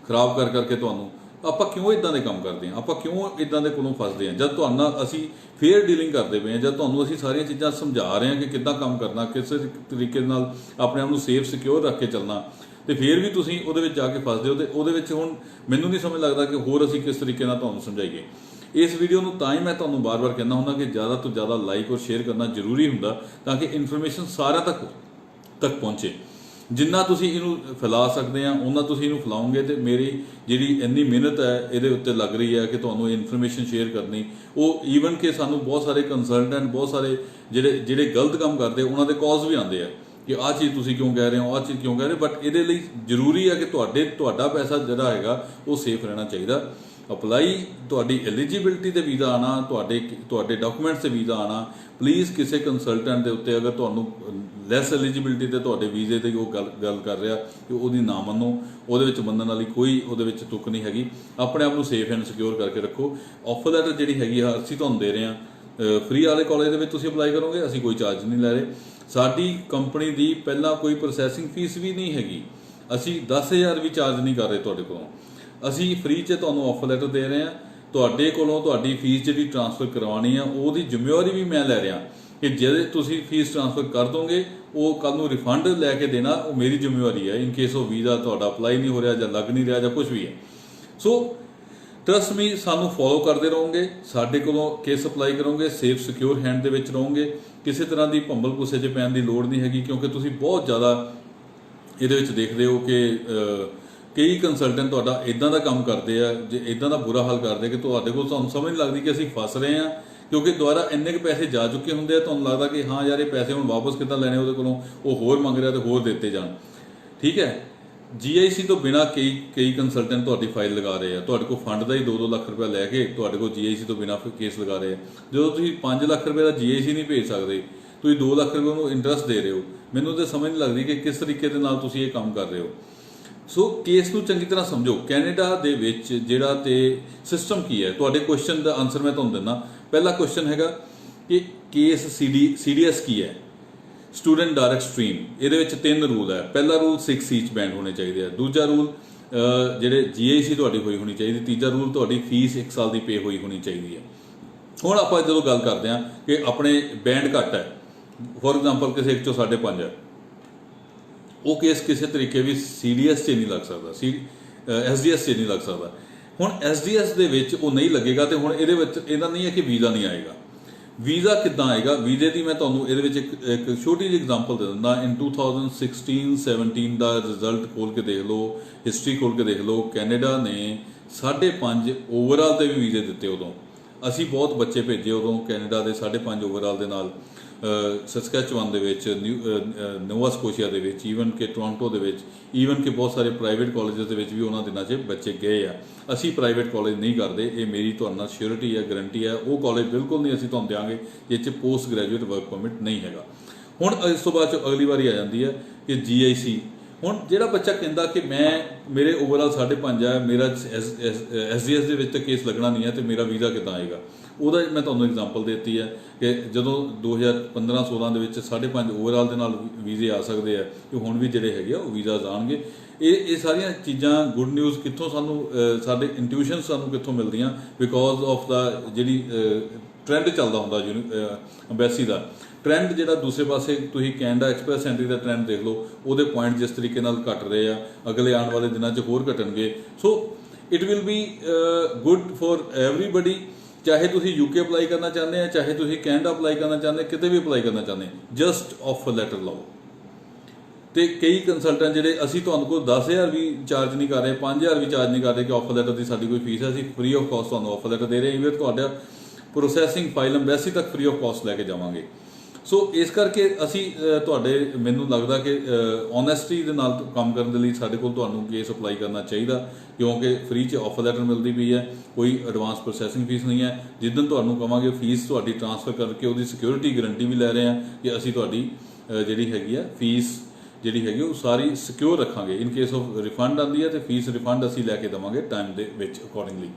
ਖਰਾਬ ਕਰਕੇ ਤੁਹਾਨੂੰ। ਆਪਾਂ ਕਿਉਂ ਇਦਾਂ ਦੇ ਕੰਮ ਕਰਦੇ ਹਾਂ? ਆਪਾਂ ਕਿਉਂ ਇਦਾਂ ਦੇ ਕੋਲੋਂ ਫਸਦੇ ਹਾਂ? ਜਦ ਤੁਹਾਨੂੰ ਅਸੀਂ ਫੇਅਰ ਡੀਲਿੰਗ ਕਰਦੇ ਪਏ ਹਾਂ, ਜਦ ਤੁਹਾਨੂੰ ਅਸੀਂ ਸਾਰੀਆਂ ਚੀਜ਼ਾਂ ਸਮਝਾ ਰਹੇ ਹਾਂ ਕਿ ਕਿੱਦਾਂ ਕੰਮ ਕਰਨਾ, ਕਿਸ ਤਰੀਕੇ ਨਾਲ ਆਪਣੇ ਆਪ ਨੂੰ ਸੇਫ ਸਿਕਿਉਰ ਰੱਖ ਕੇ ਚੱਲਣਾ, ਤੇ ਫਿਰ ਵੀ ਤੁਸੀਂ ਉਹਦੇ ਵਿੱਚ ਜਾ ਕੇ ਫਸਦੇ ਹੋ। ਤੇ ਉਹਦੇ ਵਿੱਚ ਹੁਣ ਮੈਨੂੰ ਨਹੀਂ ਸਮਝ ਲੱਗਦਾ ਕਿ ਹੋਰ ਅਸੀਂ ਕਿਸ ਤਰੀਕੇ ਨਾਲ ਤੁਹਾਨੂੰ ਸਮਝਾਈਏ। ਇਸ ਵੀਡੀਓ ਨੂੰ ਤਾਂ ਹੀ ਮੈਂ ਤੁਹਾਨੂੰ ਬਾਰ-ਬਾਰ ਕਹਿੰਦਾ ਹੁੰਦਾ ਕਿ ਜ਼ਿਆਦਾ ਤੋਂ ਜ਼ਿਆਦਾ ਲਾਈਕ ਔਰ ਸ਼ੇਅਰ ਕਰਨਾ ਜ਼ਰੂਰੀ ਹੁੰਦਾ, ਤਾਂ ਕਿ ਇਨਫੋਰਮੇਸ਼ਨ ਸਾਰਿਆਂ ਤੱਕ ਪਹੁੰਚੇ। ਜਿੰਨਾ ਤੁਸੀਂ ਇਹਨੂੰ ਫੈਲਾ ਸਕਦੇ ਆ ਉਹਨਾਂ ਤੁਸੀਂ ਇਹਨੂੰ ਫੈਲਾਓਗੇ। ਤੇ ਮੇਰੀ ਜਿਹੜੀ ਇੰਨੀ ਮਿਹਨਤ ਹੈ ਇਹਦੇ ਉੱਤੇ ਲੱਗ ਰਹੀ ਹੈ ਕਿ ਤੁਹਾਨੂੰ ਇਨਫੋਰਮੇਸ਼ਨ ਸ਼ੇਅਰ ਕਰਨੀ, ਉਹ ਈਵਨ ਕਿ ਸਾਨੂੰ ਬਹੁਤ ਸਾਰੇ ਕੰਸਲਟੈਂਟ, ਬਹੁਤ ਸਾਰੇ ਜਿਹੜੇ ਗਲਤ ਕੰਮ ਕਰਦੇ ਉਹਨਾਂ ਦੇ ਕਾਲਸ ਵੀ ਆਉਂਦੇ ਆ ਕਿ ਆਹ ਚੀਜ਼ ਤੁਸੀਂ ਕਿਉਂ ਕਹਿ ਰਹੇ ਹੋ, ਆਹ ਚੀਜ਼ ਕਿਉਂ ਕਹਿ ਰਹੇ। ਬਟ ਇਹਦੇ ਲਈ ਜ਼ਰੂਰੀ ਹੈ ਕਿ ਤੁਹਾਡਾ ਪੈਸਾ ਜਿਹੜਾ ਹੈਗਾ ਉਹ ਸੇਫ ਰਹਿਣਾ ਚਾਹੀਦਾ। ਅਪਲਾਈ ਤੁਹਾਡੀ ਐਲੀਜੀਬਿਲਟੀ ਤੇ ਵੀਜ਼ਾ ਆਣਾ, ਤੁਹਾਡੇ ਡਾਕੂਮੈਂਟਸ ਤੇ ਵੀਜ਼ਾ ਆਣਾ। ਪਲੀਜ਼ ਕਿਸੇ ਕੰਸਲਟੈਂਟ ਦੇ ਉੱਤੇ ਅਗਰ ਤੁਹਾਨੂੰ ਲੈਸ ਐਲੀਜੀਬਿਲਟੀ ਤੇ ਤੁਹਾਡੇ ਵੀਜ਼ੇ ਤੇ ਉਹ ਗੱਲ ਕਰ ਰਿਹਾ ਕਿ ਉਹਦੀ ਨਾ ਮੰਨੋ। ਉਹਦੇ ਵਿੱਚ ਮੰਨਣ ਵਾਲੀ ਕੋਈ ਉਹਦੇ ਵਿੱਚ ਤੁਕ ਨਹੀਂ ਹੈਗੀ। ਆਪਣੇ ਆਪ ਨੂੰ ਸੇਫ ਐਂਡ ਸਿਕਿਉਰ ਕਰਕੇ ਰੱਖੋ। ਆਫਰ ਲੈਟਰ ਜਿਹੜੀ ਹੈਗੀ ਆ ਅਸੀਂ ਤੁਹਾਨੂੰ ਦੇ ਰਹੇ ਹਾਂ ਫ੍ਰੀ ਵਾਲੇ ਕਾਲਜ ਦੇ ਵਿੱਚ ਤੁਸੀਂ ਅਪਲਾਈ ਕਰੋਗੇ, ਅਸੀਂ ਕੋਈ ਚਾਰਜ ਨਹੀਂ ਲੈ ਰਹੇ। ਸਾਡੀ ਕੰਪਨੀ ਦੀ ਪਹਿਲਾਂ ਕੋਈ ਪ੍ਰੋਸੈਸਿੰਗ ਫੀਸ ਵੀ ਨਹੀਂ ਹੈਗੀ। ਅਸੀਂ 10,000 ਵੀ ਚਾਰਜ ਨਹੀਂ ਕਰ ਰਹੇ ਤੁਹਾਡੇ ਕੋਲੋਂ। ਅਸੀਂ ਫ੍ਰੀ 'ਚ ਤੁਹਾਨੂੰ ਆਫਰ ਲੈਟਰ ਦੇ ਰਹੇ ਹਾਂ। ਤੁਹਾਡੇ ਕੋਲੋਂ ਤੁਹਾਡੀ ਫੀਸ ਜਿਹੜੀ ਟ੍ਰਾਂਸਫਰ ਕਰਵਾਉਣੀ ਆ ਉਹਦੀ ਜ਼ਿੰਮੇਵਾਰੀ ਵੀ ਮੈਂ ਲੈ ਰਿਹਾ ਕਿ ਜੇ ਤੁਸੀਂ ਫੀਸ ਟ੍ਰਾਂਸਫਰ ਕਰ ਦੋਗੇ ਉਹ ਕੱਲ ਨੂੰ ਰਿਫੰਡ ਲੈ ਕੇ ਦੇਣਾ ਉਹ ਮੇਰੀ ਜ਼ਿੰਮੇਵਾਰੀ ਹੈ। ਇਨ ਕੇਸ ਉਹ ਵੀਜ਼ਾ ਤੁਹਾਡਾ ਅਪਲਾਈ ਨਹੀਂ ਹੋ ਰਿਹਾ ਜਾਂ ਲੱਗ ਨਹੀਂ ਰਿਹਾ ਜਾਂ ਕੁਝ ਵੀ ਹੈ। ਸੋ ਟਰਸਟ ਮੀ, ਸਾਨੂੰ ਫੋਲੋ ਕਰਦੇ ਰਹੋਗੇ, ਸਾਡੇ ਕੋਲੋਂ ਕੇਸ ਅਪਲਾਈ ਕਰੋਗੇ, ਸੇਫ ਸਿਕਿਉਰ ਹੈਂਡ ਦੇ ਵਿੱਚ ਰਹੋਗੇ। ਕਿਸੇ ਤਰ੍ਹਾਂ ਦੀ ਭੰਬਲ ਭੁੱਸੇ 'ਚ ਪੈਣ ਦੀ ਲੋੜ ਨਹੀਂ ਹੈਗੀ, ਕਿਉਂਕਿ ਤੁਸੀਂ ਬਹੁਤ ਜ਼ਿਆਦਾ ਇਹਦੇ ਵਿੱਚ ਦੇਖਦੇ ਹੋ ਕਿ ਕਈ ਕੰਸਲਟੈਂਟ ਤੁਹਾਡਾ ਇਦਾਂ ਦਾ ਕੰਮ ਕਰਦੇ ਆ, ਜੇ ਇਦਾਂ ਦਾ ਬੁਰਾ ਹਾਲ ਕਰਦੇ ਕਿ ਤੁਹਾਡੇ ਕੋਲ ਤੁਹਾਨੂੰ ਸਮਝ ਨਹੀਂ ਲੱਗਦੀ ਕਿ ਅਸੀਂ ਫਸ ਰਹੇ ਹਾਂ, ਕਿਉਂਕਿ ਦੁਬਾਰਾ ਇੰਨੇ ਕੁ ਪੈਸੇ ਜਾ ਚੁੱਕੇ ਹੁੰਦੇ ਆ। ਤੁਹਾਨੂੰ ਲੱਗਦਾ ਕਿ ਹਾਂ ਯਾਰ ਇਹ ਪੈਸੇ ਹੁਣ ਵਾਪਸ ਕਿੱਦਾਂ ਲੈਣੇ ਉਹਦੇ ਕੋਲੋਂ, ਉਹ ਹੋਰ ਮੰਗ ਰਿਹਾ ਤੇ ਹੋਰ ਦਿੱਤੇ ਜਾਣ। ਠੀਕ ਹੈ, GIC ਤੋਂ ਬਿਨਾਂ ਕਈ ਕੰਸਲਟੈਂਟ ਤੁਹਾਡੀ ਫਾਈਲ ਲਗਾ ਰਹੇ ਆ। ਤੁਹਾਡੇ ਕੋਲ ਫੰਡ ਦਾ ਹੀ 2-2 ਲੱਖ ਰੁਪਏ ਲੈ ਕੇ ਤੁਹਾਡੇ ਕੋਲ GIC ਤੋਂ ਬਿਨਾਂ ਕੇਸ ਲਗਾ ਰਹੇ ਆ। ਜਦੋਂ ਤੁਸੀਂ 5 ਲੱਖ ਰੁਪਏ ਦਾ GIC ਨਹੀਂ ਭੇਜ ਸਕਦੇ, ਤੁਸੀਂ 2 ਲੱਖ ਰੁਪਏ ਨੂੰ ਇੰਟਰਸਟ ਦੇ ਰਹੇ ਹੋ। ਮੈਨੂੰ ਤਾਂ ਸਮਝ ਨਹੀਂ ਲੱਗਦੀ ਕਿ ਕਿਸ ਤਰੀਕੇ ਦੇ ਨਾਲ ਤੁਸੀਂ ਇਹ ਕੰਮ ਕਰ ਰਹੇ ਹੋ। ਸੋ ਕੇਸ ਨੂੰ ਚੰਗੀ ਤਰ੍ਹਾਂ ਸਮਝੋ। ਕੈਨੇਡਾ ਦੇ ਵਿੱਚ ਜਿਹੜਾ ਤੇ ਸਿਸਟਮ ਕੀ ਹੈ, ਤੁਹਾਡੇ ਕੁਐਸਚਨ ਦਾ ਆਨਸਰ ਮੈਂ ਤੁਹਾਨੂੰ ਦਿੰਦਾ। ਪਹਿਲਾ ਕੁਐਸਚਨ ਹੈਗਾ ਕਿ ਕੇਸ CDS ਕੀ ਹੈ, ਸਟੂਡੈਂਟ ਡਾਇਰੈਕਟ ਸਟਰੀਮ। ਇਹਦੇ ਵਿੱਚ 3 ਰੂਲ ਹੈ। ਪਹਿਲਾ ਰੂਲ 6C 'ਚ ਬੈਂਡ ਹੋਣੇ ਚਾਹੀਦੇ ਆ। ਦੂਜਾ ਰੂਲ ਜਿਹੜੇ GIC ਤੁਹਾਡੀ ਹੋਣੀ ਚਾਹੀਦੀ। ਤੀਜਾ ਰੂਲ ਤੁਹਾਡੀ ਫੀਸ 1 ਸਾਲ ਦੀ ਪੇ ਹੋਈ ਹੋਣੀ ਚਾਹੀਦੀ ਹੈ। ਹੁਣ ਆਪਾਂ ਜਦੋਂ ਗੱਲ ਕਰਦੇ ਹਾਂ ਕਿ ਆਪਣੇ ਬੈਂਡ ਘੱਟ ਹੈ, ਫੋਰ ਐਗਜ਼ਾਮਪਲ ਕਿਸੇ ਇੱਕ 'ਚੋਂ 5.5 ਹੈ, ਉਹ ਕੇਸ ਕਿਸੇ ਤਰੀਕੇ ਵੀ CDS 'ਚ ਨਹੀਂ ਲੱਗ ਸਕਦਾ, SDS 'ਚ ਨਹੀਂ ਲੱਗ ਸਕਦਾ। ਹੁਣ SDS ਦੇ ਵਿੱਚ ਉਹ ਨਹੀਂ ਲੱਗੇਗਾ ਤੇ ਹੁਣ ਇਹਦੇ ਵਿੱਚ ਇਹਦਾ ਨਹੀਂ ਹੈ ਕਿ ਵੀਜ਼ਾ ਨਹੀਂ ਆਏਗਾ। ਵੀਜ਼ਾ ਕਿੱਦਾਂ ਆਏਗਾ? ਵੀਜ਼ੇ ਦੀ ਮੈਂ ਤੁਹਾਨੂੰ ਇਹਦੇ ਵਿੱਚ ਇੱਕ ਛੋਟੀ ਜਿਹੀ ਐਗਜ਼ਾਮਪਲ ਦੇ ਦਿੰਦਾ। ਇਨ 2016-17 ਦਾ ਰਿਜ਼ਲਟ ਖੋਲ ਕੇ ਦੇਖ ਲਓ, ਹਿਸਟਰੀ ਖੋਲ ਕੇ ਦੇਖ ਲਓ। ਕੈਨੇਡਾ ਨੇ 5.5 ਓਵਰਆਲ ਤੇ ਵੀ ਵੀਜ਼ੇ ਦਿੱਤੇ ਉਦੋਂ। ਅਸੀਂ ਬਹੁਤ ਬੱਚੇ ਭੇਜੇ ਉਦੋਂ ਕੈਨੇਡਾ ਦੇ 5.5 ਓਵਰਆਲ ਦੇ ਨਾਲ। ਸਸਕੈਚੁਆਨ ਦੇ ਵਿੱਚ, ਨੋਵਾ ਸਕੋਸ਼ੀਆ ਦੇ ਵਿੱਚ, ਈਵਨ ਕਿ ਟੋਰਾਂਟੋ ਦੇ ਵਿੱਚ, ਈਵਨ ਕਿ ਬਹੁਤ ਸਾਰੇ ਪ੍ਰਾਈਵੇਟ ਕਾਲਜਸ ਦੇ ਵਿੱਚ ਵੀ ਉਹਨਾਂ ਦਿਨਾਂ 'ਚ ਬੱਚੇ ਗਏ ਆ। ਅਸੀਂ ਪ੍ਰਾਈਵੇਟ ਕਾਲਜ ਨਹੀਂ ਕਰਦੇ, ਇਹ ਮੇਰੀ ਤੁਹਾਡੇ ਨਾਲ ਸ਼ਿਓਰਿਟੀ ਹੈ, ਗਰੰਟੀ ਹੈ। ਉਹ ਕਾਲਜ ਬਿਲਕੁਲ ਨਹੀਂ ਅਸੀਂ ਤੁਹਾਨੂੰ ਦਿਆਂਗੇ ਜਿਸ 'ਚ ਪੋਸਟ ਗ੍ਰੈਜੂਏਟ ਵਰਕ ਪਰਮਿਟ ਨਹੀਂ ਹੈਗਾ। ਹੁਣ ਇਸ ਤੋਂ ਬਾਅਦ 'ਚ ਅਗਲੀ ਵਾਰੀ ਆ ਜਾਂਦੀ ਹੈ ਕਿ GIC। ਹੁਣ ਜਿਹੜਾ ਬੱਚਾ ਕਹਿੰਦਾ ਕਿ ਮੇਰੇ ਓਵਰਆਲ 5.5 ਹੈ, ਮੇਰਾ SDS ਦੇ ਵਿੱਚ ਤਾਂ ਕੇਸ ਲੱਗਣਾ ਨਹੀਂ ਹੈ ਤੇ ਮੇਰਾ ਵੀਜ਼ਾ ਕਿੱਦਾਂ ਆਏਗਾ? ਉਹਦਾ ਮੈਂ ਤੁਹਾਨੂੰ ਐਗਜ਼ਾਮਪਲ ਦਿੱਤੀ ਹੈ ਕਿ ਜਦੋਂ 2015-16 ਦੇ ਵਿੱਚ 5.5 ਓਵਰਆਲ ਦੇ ਨਾਲ ਵੀਜ਼ੇ ਆ ਸਕਦੇ ਆ, ਕਿ ਹੁਣ ਵੀ ਜਿਹੜੇ ਹੈਗੇ ਆ ਉਹ ਵੀਜ਼ਾਜ਼ ਆਉਣਗੇ। ਇਹ ਸਾਰੀਆਂ ਚੀਜ਼ਾਂ ਗੁੱਡ ਨਿਊਜ਼ ਕਿੱਥੋਂ ਸਾਨੂੰ, ਸਾਡੇ ਇੰਟਿਊਸ਼ਨ ਸਾਨੂੰ ਕਿੱਥੋਂ ਮਿਲਦੀਆਂ? ਬਿਕੋਜ਼ ਆਫ ਦਾ ਜਿਹੜੀ ਟ੍ਰੈਂਡ ਚੱਲਦਾ ਹੁੰਦਾ ਅੰਬੈਸੀ ਦਾ ਟ੍ਰੈਂਡ, ਜਿਹੜਾ ਦੂਸਰੇ ਪਾਸੇ ਤੁਸੀਂ ਕੈਨੇਡਾ ਐਕਸਪ੍ਰੈਸ ਐਂਟਰੀ ਦਾ ਟ੍ਰੈਂਡ ਦੇਖ ਲਓ, ਉਹਦੇ ਪੁਆਇੰਟ ਜਿਸ ਤਰੀਕੇ ਨਾਲ ਘਟ ਰਹੇ ਆ, ਅਗਲੇ ਆਉਣ ਵਾਲੇ ਦਿਨਾਂ 'ਚ ਹੋਰ ਘਟਣਗੇ। So it will be good for everybody. ਚਾਹੇ ਤੁਸੀਂ UK ਅਪਲਾਈ ਕਰਨਾ ਚਾਹੁੰਦੇ ਆ, ਚਾਹੇ ਤੁਸੀਂ ਕੈਨੇਡਾ ਅਪਲਾਈ ਕਰਨਾ ਚਾਹੁੰਦੇ, ਕਿਤੇ ਵੀ ਅਪਲਾਈ ਕਰਨਾ ਚਾਹੁੰਦੇ, ਜਸਟ ਆਫਰ ਲੈਟਰ ਲਓ। ਤੇ ਕਈ ਕੰਸਲਟੈਂਟ ਜਿਹੜੇ ਅਸੀਂ ਤੁਹਾਨੂੰ ਕੋਲ 10,000 ਵੀ ਚਾਰਜ ਨਹੀਂ ਕਰ ਰਹੇ, 5,000 ਵੀ ਚਾਰਜ ਨਹੀਂ ਕਰ ਰਹੇ ਕਿ ਆਫਰ ਲੈਟਰ ਦੀ ਸਾਡੀ ਕੋਈ ਫੀਸ ਹੈ, ਅਸੀਂ ਫ੍ਰੀ ਆਫ ਕਾਸਟ ਤੁਹਾਨੂੰ ਆਫਰ ਲੈਟਰ ਦੇ ਰਹੇ ਹਾਂ। ਇਵਨ ਤੁਹਾਡਾ ਪ੍ਰੋਸੈਸਿੰਗ ਫਾਈਲ ਅੰਬੈਸੀ ਤੱਕ ਫ੍ਰੀ ਆਫ ਕਾਸਟ ਲੈ ਕੇ ਜਾਵਾਂਗੇ। ਸੋ ਇਸ ਕਰਕੇ ਅਸੀਂ ਮੈਨੂੰ ਲੱਗਦਾ ਕਿ ਓਨੈਸਟੀ ਦੇ ਨਾਲ ਕੰਮ ਕਰਨ ਦੇ ਲਈ ਸਾਡੇ ਕੋਲ ਤੁਹਾਨੂੰ ਕੇਸ ਅਪਲਾਈ ਕਰਨਾ ਚਾਹੀਦਾ, ਕਿਉਂਕਿ ਫ੍ਰੀ 'ਚ ਆਫਰ ਲੈਟਰ ਮਿਲਦੀ ਪਈ ਹੈ, ਕੋਈ ਐਡਵਾਂਸ ਪ੍ਰੋਸੈਸਿੰਗ ਫੀਸ ਨਹੀਂ ਹੈ। ਜਿੱਦਣ ਤੁਹਾਨੂੰ ਕਵਾਂਗੇ ਫੀਸ ਤੁਹਾਡੀ ਟ੍ਰਾਂਸਫਰ ਕਰਕੇ ਉਹਦੀ ਸਿਕਿਉਰਿਟੀ ਗਰੰਟੀ ਵੀ ਲੈ ਰਹੇ ਹਾਂ ਕਿ ਅਸੀਂ ਤੁਹਾਡੀ ਜਿਹੜੀ ਹੈਗੀ ਆ ਫੀਸ ਜਿਹੜੀ ਹੈਗੀ ਉਹ ਸਾਰੀ ਸਿਕਿਉਰ ਰੱਖਾਂਗੇ। ਇਨ ਕੇਸ ਆਫ ਰਿਫੰਡ ਆਉਂਦੀ ਹੈ ਤੇ ਫੀਸ ਰਿਫੰਡ ਅਸੀਂ ਲੈ ਕੇ ਦੇਵਾਂਗੇ ਟਾਈਮ ਦੇ ਵਿੱਚ ਅਕੋਰਡਿੰਗਲੀ।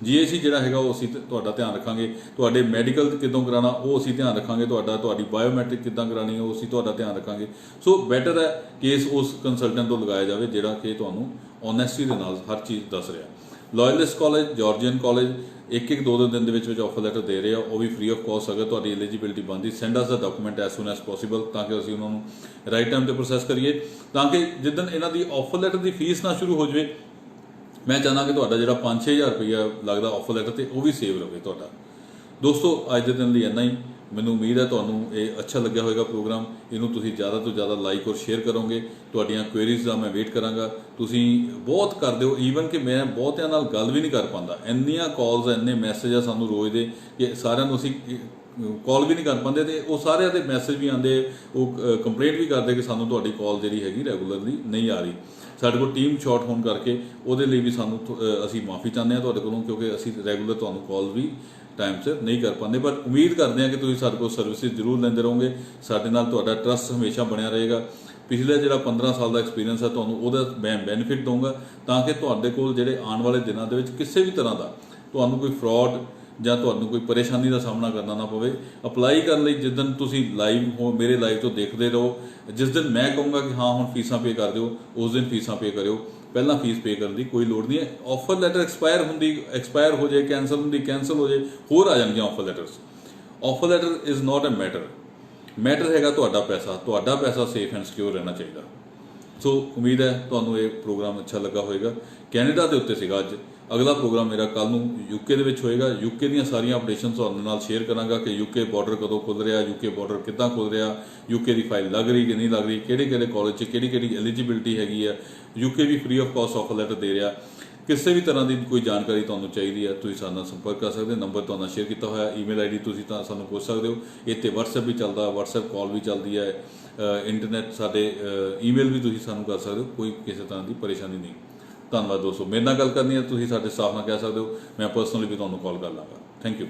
GIC ਜਿਹੜਾ ਹੈਗਾ ਉਹ ਅਸੀਂ ਤੁਹਾਡਾ ਧਿਆਨ ਰੱਖਾਂਗੇ। ਤੁਹਾਡੇ ਮੈਡੀਕਲ ਕਿੱਦੋਂ ਕਰਾਉਣਾ ਉਹ ਅਸੀਂ ਧਿਆਨ ਰੱਖਾਂਗੇ। ਤੁਹਾਡੀ ਬਾਇਓਮੈਟ੍ਰਿਕ ਕਿੱਦਾਂ ਕਰਾਉਣੀ ਹੈ ਉਹ ਅਸੀਂ ਤੁਹਾਡਾ ਧਿਆਨ ਰੱਖਾਂਗੇ। ਸੋ ਬੈਟਰ ਹੈ ਕੇਸ ਉਸ ਕੰਸਲਟੈਂਟ ਤੋਂ ਲਗਾਇਆ ਜਾਵੇ ਜਿਹੜਾ ਕਿ ਤੁਹਾਨੂੰ ਓਨੈਸਟੀ ਦੇ ਨਾਲ ਹਰ ਚੀਜ਼ ਦੱਸ ਰਿਹਾ। लॉयलिस्ट कॉलेज, जॉर्जियन कॉलेज एक एक 2 दिन ਦੇ ਆਫਰ ਲੈਟਰ ਦੇ ਰਹੇ ਆ, ਉਹ ਵੀ ਫ੍ਰੀ ਆਫ ਕਾਸਟ। ਅਗਰ ਤੁਹਾਡੀ ਐਲੀਜੀਬਿਲਿਟੀ ਬਣਦੀ, send us the document as soon as possible, ਤਾਂ ਕਿ ਅਸੀਂ ਉਹਨਾਂ ਨੂੰ ਰਾਈਟ ਟਾਈਮ ਤੇ ਪ੍ਰੋਸੈਸ ਕਰੀਏ, ਤਾਂ ਕਿ ਜਿੱਦਣ ਇਹਨਾਂ ਦੀ ਆਫਰ ਲੈਟਰ ਦੀ ਫੀਸ ਨਾ ਸ਼ੁਰੂ ਹੋ ਜਾਵੇ, ਮੈਂ ਚਾਹੁੰਦਾ ਕਿ ਤੁਹਾਡਾ ਜਿਹੜਾ 5-6 ਹਜ਼ਾਰ ਰੁਪਈਆ ਲੱਗਦਾ ਆਫਰ ਲੈਟਰ ਤੇ ਉਹ ਵੀ ਸੇਵ ਰਹੇ ਤੁਹਾਡਾ। ਦੋਸਤੋ ਅੱਜ ਦੇ ਦਿਨ ਲਈ ਇੰਨਾ ਹੀ। ਮੈਨੂੰ ਉਮੀਦ ਹੈ ਤੁਹਾਨੂੰ ਇਹ ਅੱਛਾ ਲੱਗਿਆ ਹੋਵੇਗਾ ਪ੍ਰੋਗਰਾਮ। ਇਹਨੂੰ ਤੁਸੀਂ ਜ਼ਿਆਦਾ ਤੋਂ ਜ਼ਿਆਦਾ ਲਾਈਕ ਔਰ ਸ਼ੇਅਰ ਕਰੋਗੇ। ਤੁਹਾਡੀਆਂ ਕੁਐਰੀਜ਼ ਦਾ ਮੈਂ ਵੇਟ ਕਰਾਂਗਾ। ਤੁਸੀਂ ਬਹੁਤ ਕਰਦੇ ਹੋ, ਈਵਨ ਕਿ ਮੈਂ ਬਹੁਤਿਆਂ ਨਾਲ ਗੱਲ ਵੀ ਨਹੀਂ ਕਰ ਪਾਉਂਦਾ। ਇੰਨੀਆਂ ਕਾਲਸ, ਇੰਨੇ ਮੈਸੇਜ ਆ ਸਾਨੂੰ ਰੋਜ਼ ਦੇ ਕਿ ਸਾਰਿਆਂ ਨੂੰ ਅਸੀਂ ਕਾਲ ਵੀ ਨਹੀਂ ਕਰ ਪਾਉਂਦੇ, ਤੇ ਉਹ ਸਾਰਿਆਂ ਦੇ ਮੈਸੇਜ ਵੀ ਆਉਂਦੇ, ਉਹ ਕੰਪਲੇਂਟ ਵੀ ਕਰਦੇ ਕਿ ਸਾਨੂੰ ਤੁਹਾਡੀ ਕਾਲ ਜਿਹੜੀ ਹੈਗੀ ਰੈਗੂਲਰਲੀ ਨਹੀਂ ਆ ਰਹੀ। ਸਾਡੇ ਕੋਲ ਟੀਮ ਸ਼ਾਰਟ ਹੋਣ ਕਰਕੇ ਉਹਦੇ ਲਈ ਵੀ ਸਾਨੂੰ ਅਸੀਂ ਮਾਫੀ ਚਾਹੁੰਦੇ ਹਾਂ ਤੁਹਾਡੇ ਕੋਲੋਂ, ਕਿਉਂਕਿ ਅਸੀਂ ਰੈਗੂਲਰ ਤੁਹਾਨੂੰ ਕਾਲ ਵੀ ਟਾਈਮ ਸਿਰ ਨਹੀਂ ਕਰ ਪਾਉਂਦੇ। ਪਰ ਉਮੀਦ ਕਰਦੇ ਹਾਂ ਕਿ ਤੁਸੀਂ ਸਾਡੇ ਕੋਲ ਸਰਵਿਸਿਜ਼ ਜ਼ਰੂਰ ਲੈਂਦੇ ਰਹੋਗੇ। ਸਾਡੇ ਨਾਲ ਤੁਹਾਡਾ ਟਰਸਟ ਹਮੇਸ਼ਾ ਬਣਿਆ ਰਹੇਗਾ। ਪਿਛਲੇ ਜਿਹੜਾ 15 ਸਾਲ ਦਾ ਐਕਸਪੀਰੀਅੰਸ ਹੈ, ਤੁਹਾਨੂੰ ਉਹਦਾ ਮੈਂ ਬੈਨੀਫਿਟ ਦਊਂਗਾ, ਤਾਂ ਕਿ ਤੁਹਾਡੇ ਕੋਲ ਜਿਹੜੇ ਆਉਣ ਵਾਲੇ ਦਿਨਾਂ ਦੇ ਵਿੱਚ ਕਿਸੇ ਵੀ ਤਰ੍ਹਾਂ ਦਾ ਤੁਹਾਨੂੰ ਕੋਈ ਫਰਾਡ ਜਾਂ ਤੁਹਾਨੂੰ ਕੋਈ ਪਰੇਸ਼ਾਨੀ ਦਾ ਸਾਹਮਣਾ ਕਰਨਾ ਨਾ ਪਵੇ। ਅਪਲਾਈ ਕਰਨ ਲਈ ਜਿਸ ਦਿਨ ਤੁਸੀਂ ਲਾਈਵ ਹੋ, ਮੇਰੇ ਲਾਈਵ ਤੋਂ ਦੇਖਦੇ ਰਹੋ, ਜਿਸ ਦਿਨ ਮੈਂ ਕਹੂੰਗਾ ਕਿ ਹਾਂ ਹੁਣ ਫੀਸਾਂ ਪੇ ਕਰ ਦਿਓ, ਉਸ ਦਿਨ ਫੀਸਾਂ ਪੇ ਕਰਿਓ। ਪਹਿਲਾਂ ਫੀਸ ਪੇ ਕਰਨ ਦੀ ਕੋਈ ਲੋੜ ਨਹੀਂ ਹੈ। ਆਫਰ ਲੈਟਰ ਐਕਸਪਾਇਰ ਹੋ ਜਾਏ, ਕੈਂਸਲ ਹੋ ਜਾਏ, ਹੋਰ ਆ ਜਾਣਗੀਆਂ offer letters. Offer letter is not a matter ਹੈਗਾ ਤੁਹਾਡਾ ਪੈਸਾ ਸੇਫ ਐਂਡ ਸਿਕਿਉਰ ਰਹਿਣਾ ਚਾਹੀਦਾ। ਸੋ ਉਮੀਦ ਹੈ ਤੁਹਾਨੂੰ ਇਹ ਪ੍ਰੋਗਰਾਮ ਅੱਛਾ ਲੱਗਾ ਹੋਵੇਗਾ। ਕੈਨੇਡਾ ਦੇ ਉੱਤੇ ਸੀਗਾ ਅੱਜ। ਅਗਲਾ ਪ੍ਰੋਗਰਾਮ ਮੇਰਾ ਕੱਲ ਨੂੰ ਯੂਕੇ ਦੇ ਵਿੱਚ ਹੋਏਗਾ। ਯੂਕੇ ਦੀਆਂ ਸਾਰੀਆਂ ਅਪਡੇਸ਼ਨ ਤੁਹਾਡੇ ਨਾਲ ਸ਼ੇਅਰ ਕਰਾਂਗਾ ਕਿ ਯੂਕੇ ਬਾਰਡਰ ਕਦੋਂ ਖੁੱਲ੍ਹ ਰਿਹਾ, ਯੂਕੇ ਬਾਰਡਰ ਕਿੱਦਾਂ ਖੁੱਲ੍ਹ ਰਿਹਾ, ਯੂਕੇ ਦੀ ਫਾਈਲ ਲੱਗ ਰਹੀ ਕਿ ਨਹੀਂ ਲੱਗ ਰਹੀ, ਕਿਹੜੇ ਕਾਲਜ 'ਚ ਕਿਹੜੀ ਐਲੀਜੀਬਿਲਿਟੀ ਹੈਗੀ ਆ, ਯੂਕੇ ਵੀ free of cost offer letter ਦੇ ਰਿਹਾ। ਕਿਸੇ ਵੀ ਤਰ੍ਹਾਂ ਦੀ ਕੋਈ ਜਾਣਕਾਰੀ ਤੁਹਾਨੂੰ ਚਾਹੀਦੀ ਹੈ, ਤੁਸੀਂ ਸਾਡੇ ਨਾਲ ਸੰਪਰਕ ਕਰ ਸਕਦੇ ਹੋ। ਨੰਬਰ ਤੁਹਾਨੂੰ ਸ਼ੇਅਰ ਕੀਤਾ ਹੋਇਆ, ਈਮੇਲ ਆਈਡੀ ਤੁਸੀਂ ਤਾਂ ਸਾਨੂੰ ਪੁੱਛ ਸਕਦੇ ਹੋ। ਇੱਥੇ WhatsApp ਵੀ ਚੱਲਦਾ, WhatsApp ਕਾਲ ਵੀ ਚੱਲਦੀ ਹੈ, ਇੰਟਰਨੈਟ ਸਾਡੇ ਈਮੇਲ ਵੀ ਤੁਸੀਂ ਸਾਨੂੰ ਕਰ ਸਕਦੇ ਹੋ। ਕੋਈ ਕਿਸੇ ਤਰ੍ਹਾਂ ਦੀ ਪਰੇਸ਼ਾਨੀ ਨਹੀਂ। ਧੰਨਵਾਦ ਦੋਸਤੋ। ਮੇਰੇ ਨਾਲ ਗੱਲ ਕਰਨੀ ਹੈ, ਤੁਸੀਂ ਸਾਡੇ ਸਟਾਫ ਨਾਲ ਕਹਿ ਸਕਦੇ ਹੋ, ਮੈਂ ਪਰਸਨਲੀ ਵੀ ਤੁਹਾਨੂੰ ਕਾਲ ਕਰ ਲਾਂਗਾ। Thank you.